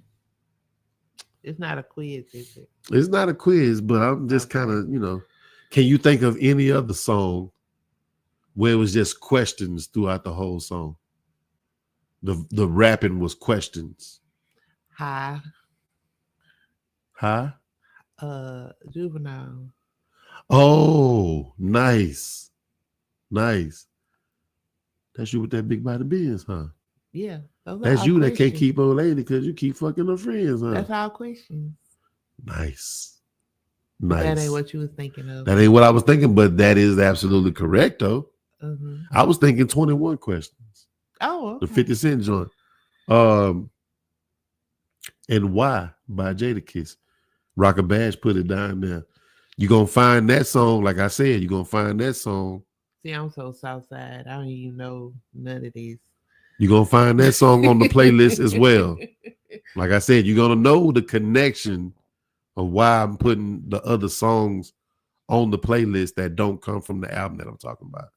It's not a quiz, is it? It's not a quiz, but I'm just kind of, can you think of any other song where it was just questions throughout the whole song? The rapping was questions. Hi. Juvenile. Oh, nice. That's you with that big body Benz, huh? Yeah. That's you that can't keep old lady because you keep fucking her friends, huh? That's all questions. Nice. That ain't what you was thinking of. That ain't what I was thinking, but that is absolutely correct, though. Mm-hmm. I was thinking 21 questions. Oh, okay. The 50 Cent joint. And Why by Jadakiss. Rocker Bash put it down there. You're going to find that song, like I said, you're going to find that song. See, I'm so Southside. I don't even know none of these. You're going to find that song on the playlist as well. Like I said, you're going to know the connection of why I'm putting the other songs on the playlist that don't come from the album that I'm talking about.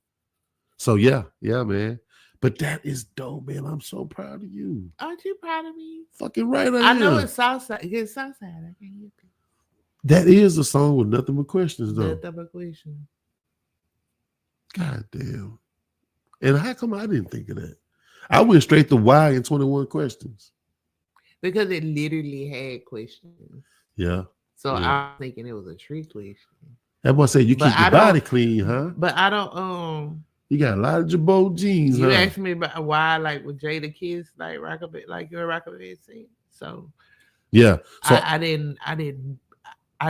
So, yeah, man. But that is dope, man. I'm so proud of you. Aren't you proud of me? Fucking right I am. Know it's Southside. It's Southside. I can't hear it. That is a song with nothing but questions, though. Nothing but questions. God damn. And how come I didn't think of that? I went straight to Why in 21 questions. Because it literally had questions. Yeah. So I was thinking it was a trick question. That boy said you keep your body clean, huh? But I don't you got a lot of Jabot jeans, You asked me about why, like with Jadakiss, like Rockabye, like you're a Rockabye scene. So yeah. So I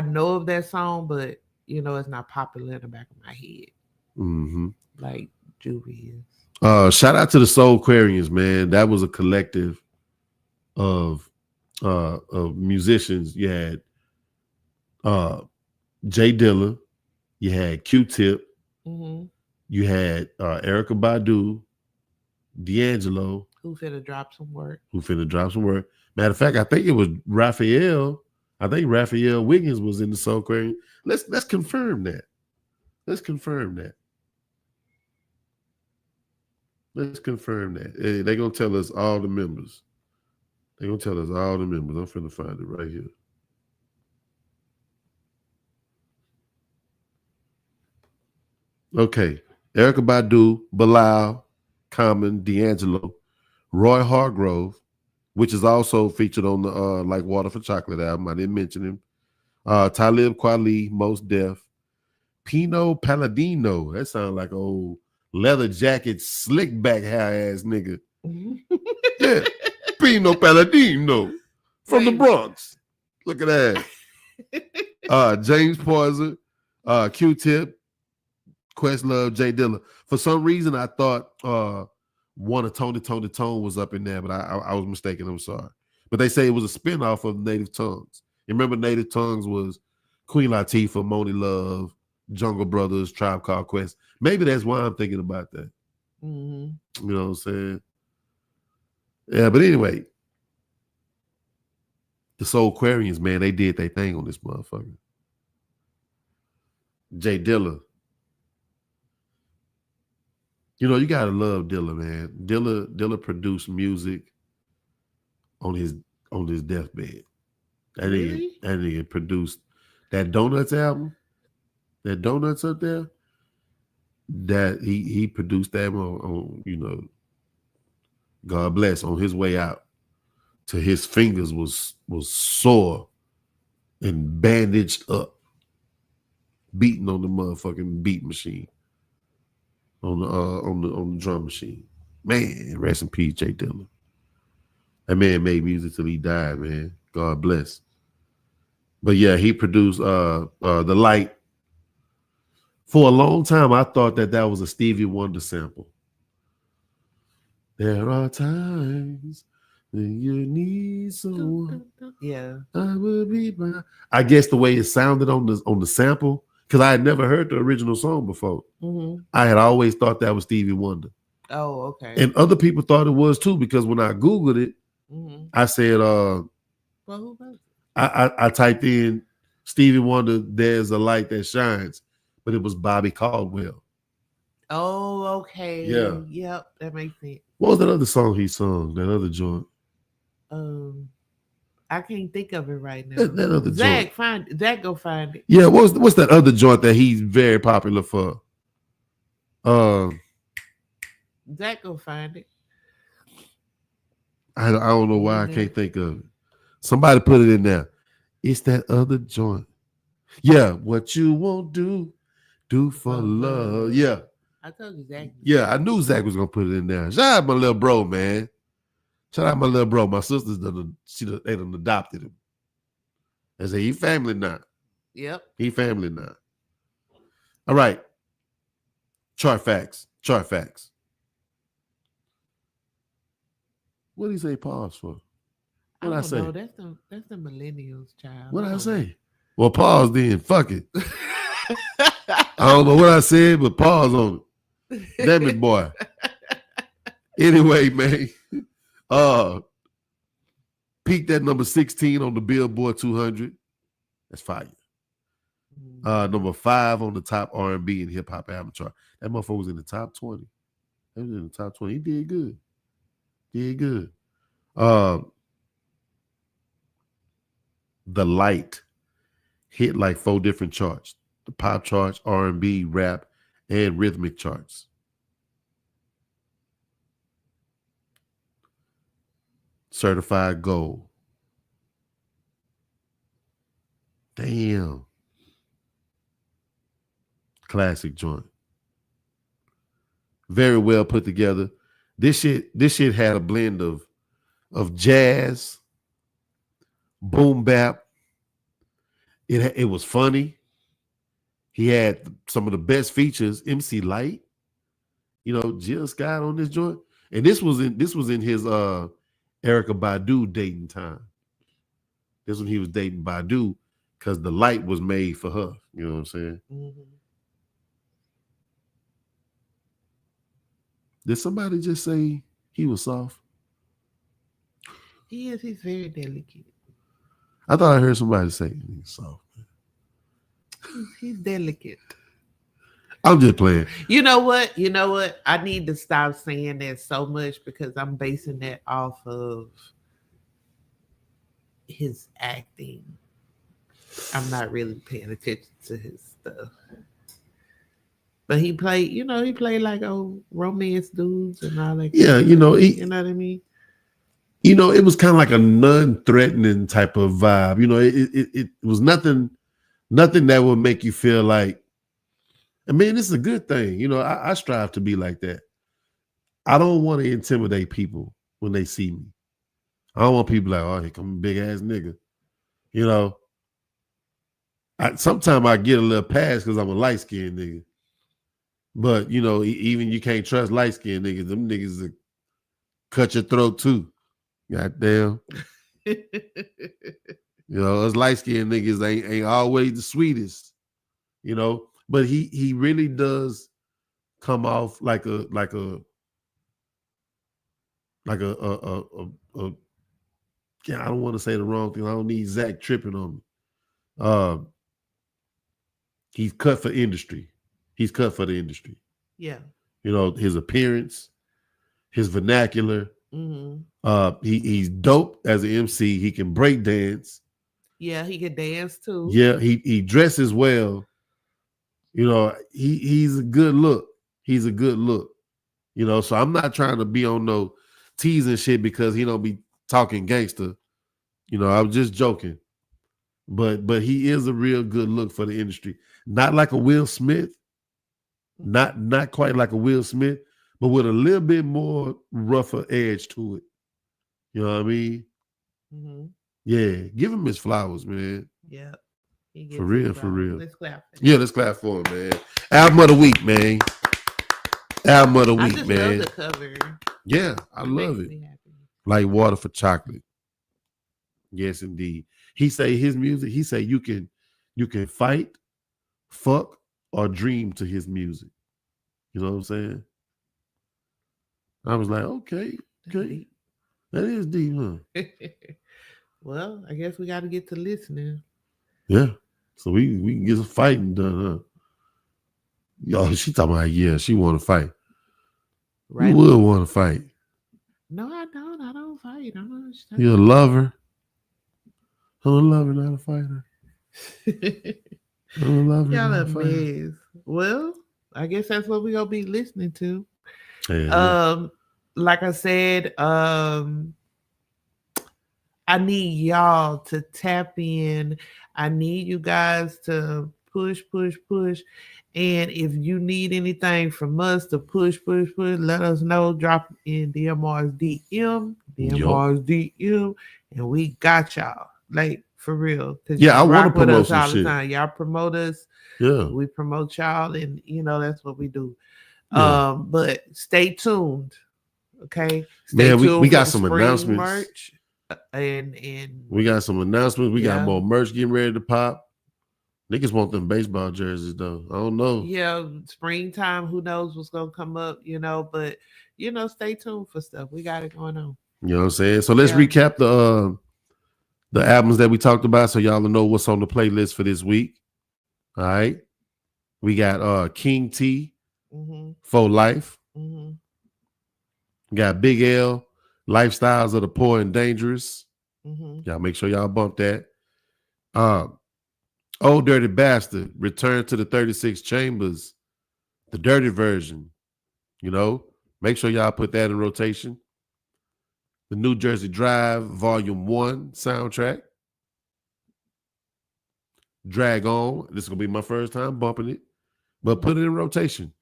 know of that song, but it's not popular in the back of my head. Mm-hmm. Like Juvie is. Shout out to the Soul Aquarians, man. That was a collective of musicians. You had Jay Dilla, you had Q-Tip, mm-hmm. You had Erykah Badu, D'Angelo. Who finna drop some work. Matter of fact, I think it was Raphael. I think Raphael Wiggins was in the Soul Aquarian. Let's confirm that. Let's confirm that. They're going to tell us all the members. I'm finna find it right here. Okay. Erykah Badu, Bilal, Common, D'Angelo, Roy Hargrove, which is also featured on the Like Water for Chocolate album. I didn't mention him. Talib Kweli, Mos Def, Pino Palladino. That sounds like an old leather jacket, slick back hair ass nigga. Yeah. Pino Palladino from the Bronx. Look at that. James Poyser, Q-Tip, Questlove, Jay Dilla. For some reason, I thought one of Tony Tone was up in there, but I was mistaken. I'm sorry. But they say it was a spinoff of Native Tongues. You remember Native Tongues was Queen Latifah, Moni Love, Jungle Brothers, Tribe Called Quest. Maybe that's why I'm thinking about that. Mm-hmm. You know what I'm saying? Yeah, but anyway, the Soul Aquarians, man, they did their thing on this motherfucker. Jay Dilla. You gotta love Dilla, man. Dilla produced music on his deathbed. That nigga produced that Donuts album. That Donuts up there. That he produced that on God bless, on his way out. To his fingers was sore and bandaged up, beating on the motherfucking beat machine. On the drum machine. Man, rest in peace, Jay Dilla. That man made music till he died, man. God bless. But yeah, he produced The Light. For a long time, I thought that was a Stevie Wonder sample. There are times You need someone. Yeah. I will be by. I guess the way it sounded on the sample, because I had never heard the original song before. Mm-hmm. I had always thought that was Stevie Wonder. Oh, okay. And other people thought it was too, because when I Googled it, I said, well, who was it? I typed in Stevie Wonder, There's a Light That Shines, but it was Bobby Caldwell. Oh, okay. Yeah. Yep, that makes sense. What was that other song he sung? That other joint? I can't think of it right now. That other Zach, joint. Zach, go find it. Yeah, what's that other joint that he's very popular for? Zach, go find it. I don't know why I can't think of it. Somebody put it in there. It's that other joint. Yeah, what you won't do for love. Yeah. I told you Zach. Yeah, I knew Zach was gonna put it in there. Shout out my little bro, man. Shout out my little bro. My sister's they done adopted him. I say he family now. Yep. He family now. All right. Chart facts. What did he say pause for? What I say? Know. That's the millennials, child. What did I say? Well, pause then. Fuck it. I don't know what I said, but pause on it. Damn it, boy. Anyway, man. Peaked at number 16 on the Billboard 200. That's fire. Number 5 on the top R&B and hip hop album chart. That motherfucker was in the top 20. He was in the top 20. He did good. The Light hit like 4 different charts: the pop charts, R&B, rap, and rhythmic charts. Certified gold. Damn. Classic joint. Very well put together. This shit had a blend of jazz, boom bap. It was funny. He had some of the best features. MC Light, Jill Scott on this joint, and this was in his Erykah Badu dating time. This when he was dating Badu, because The Light was made for her. You know what I'm saying? Mm-hmm. Did somebody just say he was soft? He is. He's very delicate. I thought I heard somebody say he's soft. He's delicate. I'm just playing. You know what? I need to stop saying that so much, because I'm basing that off of his acting. I'm not really paying attention to his stuff. But he played like old romance dudes and all that. Yeah, you know what I mean? It was kind of like a non-threatening type of vibe. It was nothing that would make you feel like, I mean, it's a good thing. I strive to be like that. I don't want to intimidate people when they see me. I don't want people like, oh, here come a big ass nigga. Sometimes I get a little pass because I'm a light-skinned nigga. But, even you can't trust light-skinned niggas. Them niggas will cut your throat too. Goddamn. Us light-skinned niggas ain't always the sweetest. But he really does come off like a I don't want to say the wrong thing. I don't need Zach tripping on me. He's cut for industry. He's cut for the industry. Yeah. His appearance, his vernacular. Mm-hmm. He's dope as an MC. He can break dance. Yeah, he can dance too. Yeah, he dresses well. He's a good look. He's a good look. So I'm not trying to be on no teasing shit because he don't be talking gangster. I was just joking. But he is a real good look for the industry. Not like a Will Smith. Not quite like a Will Smith, but with a little bit more rougher edge to it. You know what I mean? Mm-hmm. Yeah, give him his flowers, man. Yeah. For real. Let's clap. Let's clap for him, man. Album of the week, man. Album of the week, man. Love the cover. Yeah, I love it. like water for chocolate. Yes, indeed. He say his music, he say you can fight, fuck, or dream to his music. You know what I'm saying? I was like, okay. That is deep, huh? Well, I guess we got to get to listening. Yeah. So we can get some fighting done, huh? Yo, she talking about, yeah, she want to fight. Right. You would want to fight. No, I don't. I don't fight. I don't understand. You're a lover. I'm a lover, not a fighter. I'm a lover, y'all not a a fighter. mess. Well, I guess that's what we're going to be listening to. Yeah. Like I said, I need y'all to tap in. I need you guys to push. And if you need anything from us to push, let us know. Drop in DMR's DM, and we got y'all. Like, for real. Yeah, I want to promote some all shit. The time. Y'all promote us. Yeah. We promote y'all, and that's what we do. Yeah. But stay tuned. Okay. Stay tuned. We got some announcements. Merch. And we got some announcements. We got more merch getting ready to pop. Niggas want them baseball jerseys though. I don't know. Yeah, springtime. Who knows what's gonna come up? But stay tuned for stuff. We got it going on. You know what I'm saying? So let's recap the albums that we talked about, so y'all know what's on the playlist for this week. All right, we got King T, For Life. We got Big L, Lifestyles of the Poor and Dangerous. Y'all make sure y'all bump that. Old Dirty Bastard, Return to the 36 Chambers, the dirty version. Make sure y'all put that in rotation. The New Jersey Drive Volume 1 soundtrack. Drag On. This is going to be my first time bumping it. But put it in rotation.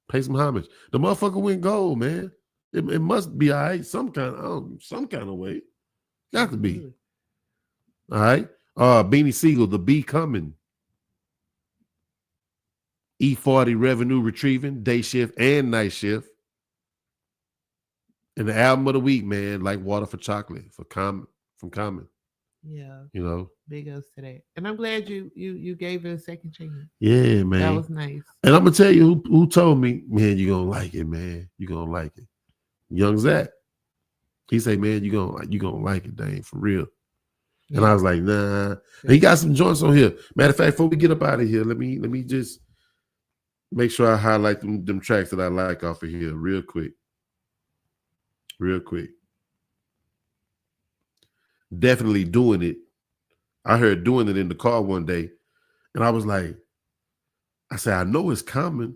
Pay some homage. The motherfucker went gold, man. It must be all right. Some kind of way. Got to be. All right. Beanie Siegel, The Bee Coming. E40 Revenue Retrieving, Day Shift and Night Shift. And the album of the week, man, Like Water for Chocolate from Common. Yeah. Big ups today. And I'm glad you gave it a second chance. Yeah, man. That was nice. And I'm going to tell you who told me, man, you're going to like it, man. You're going to like it. Young Zach. He said, man, you're going to like it, Dane, for real. Yeah. And I was like, nah. And he got some joints on here. Matter of fact, before we get up out of here, let me just make sure I highlight them tracks that I like off of here real quick. Definitely Doing It. I heard Doing It in the car one day, and I was like, I said, I know it's coming.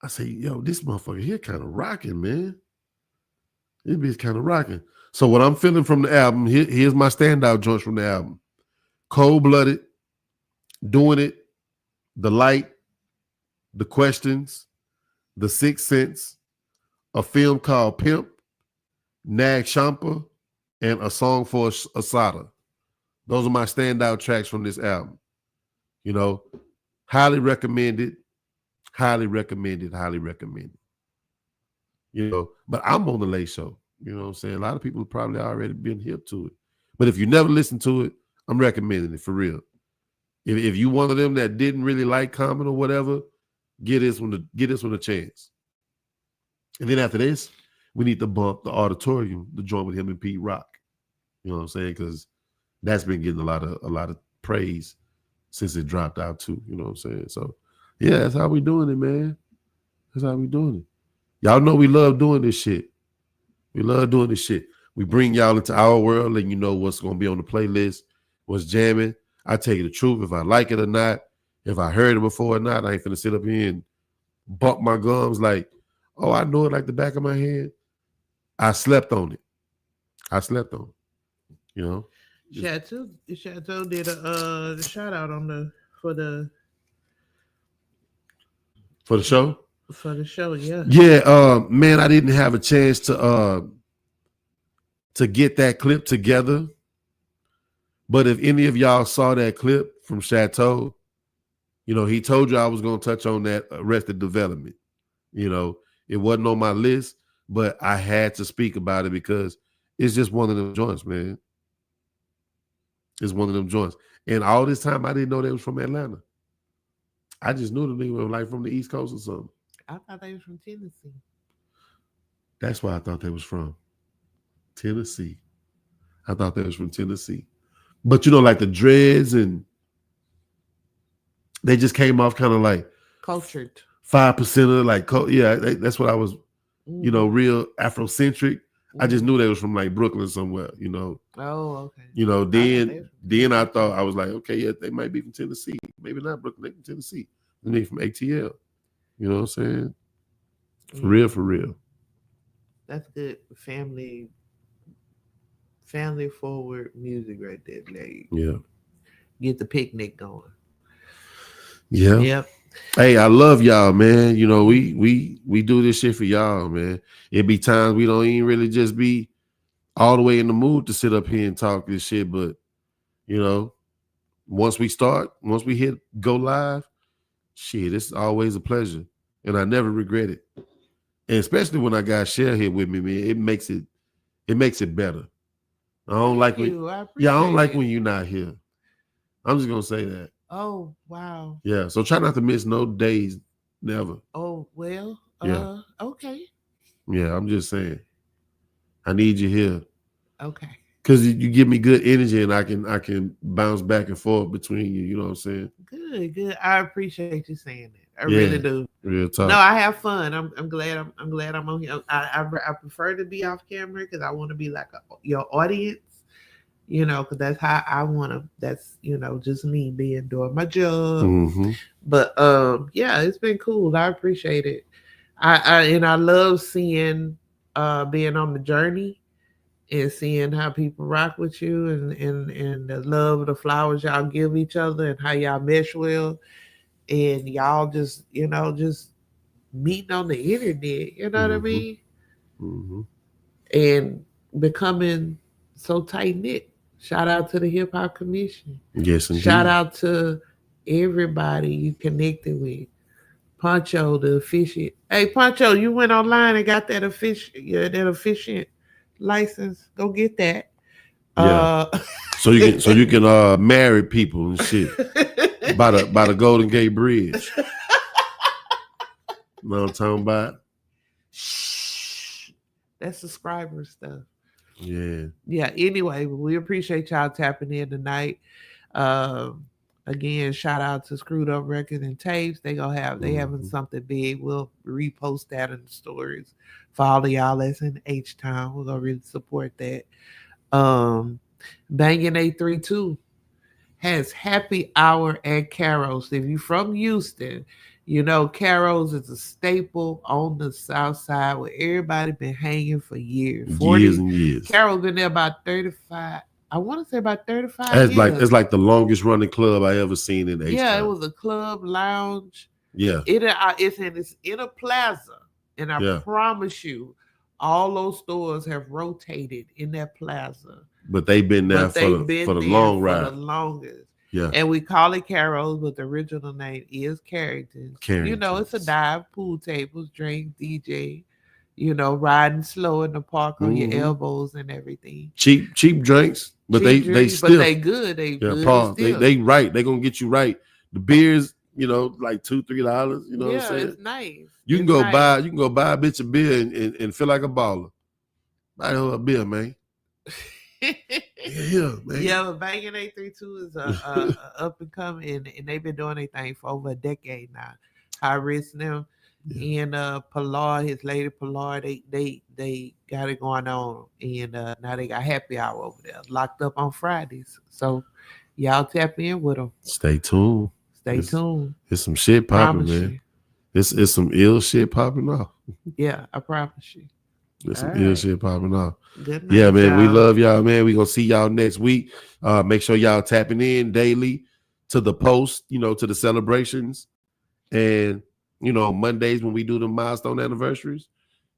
I say, yo, this motherfucker here kind of rocking, man. This bitch kind of rocking. So what I'm feeling from the album, here's my standout joints from the album. Cold-Blooded, Doing It, The Light, The Questions, The Sixth Sense, a film called Pimp, Nag Champa, and A Song for Asada. Those are my standout tracks from this album. Highly recommended. But I'm on the late show. You know what I'm saying? A lot of people have probably already been hip to it. But if you never listened to it, I'm recommending it for real. If you one of them that didn't really like Common or whatever, get this one a chance. And then after this, we need to bump the Auditorium, the joint with him and Pete Rock. You know what I'm saying? Because that's been getting a lot of praise since it dropped out too. You know what I'm saying? So yeah, that's how we doing it, man. That's how we doing it. Y'all know we love doing this shit. We bring y'all into our world, letting you know what's going to be on the playlist, what's jamming. I tell you the truth, if I like it or not, if I heard it before or not, I ain't finna sit up here and bump my gums like, oh, I know it like the back of my hand. I slept on it. Chateau did a shout out for the show. For the show, yeah. Yeah, man, I didn't have a chance to get that clip together. But if any of y'all saw that clip from Chateau, he told you I was going to touch on that Arrested Development. It wasn't on my list, but I had to speak about it because it's just one of them joints, man. It's one of them joints. And all this time, I didn't know they was from Atlanta. I just knew the nigga was like from the East Coast or something. I thought they was from Tennessee. That's why I thought they was from Tennessee. I thought they was from Tennessee. But you know, like the dreads and they just came off kind of like cultured. 5% of like, that's what I was, you know, real Afrocentric. I just knew they was from like Brooklyn somewhere, you know. Oh, okay. You know, then I thought I was like, okay, yeah, they might be from Tennessee. Maybe not Brooklyn, they from Tennessee. They from ATL. You know what I'm saying? For real, for real. That's good. Family forward music right there, like, yeah. Get the picnic going. Yeah. Yep. Hey, I love y'all, man. You know, we do this shit for y'all, man. It be times we don't even really just be all the way in the mood to sit up here and talk this shit, but you know, once we hit go live, shit, it's always a pleasure, and I never regret it. And especially when I got Cher here with me, man, it makes it better. I don't like when you're not here. I'm just gonna say that. Oh, wow. Yeah, so try not to miss no days, never. Oh, well, yeah. Okay. Yeah, I'm just saying. I need you here. Okay. Because you give me good energy and I can bounce back and forth between you. You know what I'm saying? Good. I appreciate you saying that. I really do. Real talk. No, I have fun. I'm glad I'm on here. I prefer to be off camera because I want to be like your audience. You know, because that's how I want to. That's, you know, just me doing my job. Mm-hmm. But yeah, it's been cool. I appreciate it. I love seeing being on the journey and seeing how people rock with you and the love of the flowers y'all give each other and how y'all mesh well, and y'all just, you know, just meeting on the internet. You know what I mean? Mm-hmm. And becoming so tight knit. Shout out to the Hip Hop Commission. Yes, indeed. Shout out to everybody you connected with. Pancho, the officiant. Hey, Pancho, you went online and got that efficient license. Go get that. Yeah. So you can marry people and shit by the Golden Gate Bridge. You know what I'm talking about? Shh. That's subscriber stuff. Yeah. Yeah. Anyway, we appreciate y'all tapping in tonight. Again, shout out to Screwed Up Records and Tapes. They having something big. We'll repost that in the stories for all of y'all that's in H-Town. We're gonna really support that. Bangin' 832 has happy hour at Carol's. If you're from Houston, you know Carol's is a staple on the south side where everybody been hanging for years. Years and years. Carol been there about 35. I want to say about 35 years. It's like the longest running club I ever seen in H-Town. Yeah, it was a club lounge. Yeah. It's in a plaza. And I promise you, all those stores have rotated in that plaza. But they've been there for the long ride. For the longest. Yeah. And we call it Carol's, but the original name is Carrington's. You know, it's a dive, pool tables, drinks, DJ, you know, riding slow in the park on your elbows and everything. Cheap drinks, but they still, but they good. They good. Paul, they right. They gonna get you right. The beers, you know, like $2-3. You know what I'm saying? It's nice. You can go buy a bitch of beer and feel like a baller. Buy her a beer, man. Yeah, man. Yeah, but Bangin' 832 is a up and coming, and they've been doing their thing for over a decade now. High Risk now, and Pilar, his lady Pilar, they got it going on, and now they got happy hour over there, locked up on Fridays. So y'all tap in with them. Stay tuned. It's some shit popping, man. It's some ill shit popping off. Yeah, I promise you. There's some ill shit popping off. Good night, yeah, man. y'all. We love y'all, man. We gonna see y'all next week. Make sure y'all tapping in daily to the post, you know, to the celebrations. And, you know, Mondays when we do the milestone anniversaries,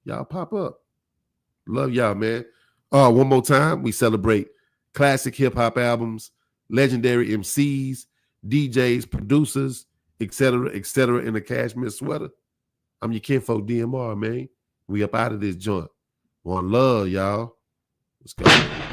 y'all pop up. Love y'all, man. One more time, we celebrate classic hip-hop albums, legendary MCs, DJs, producers, etc., in the cashmere sweater. I'm your kinfolk DMR, man. We up out of this joint. One love, y'all. Let's go.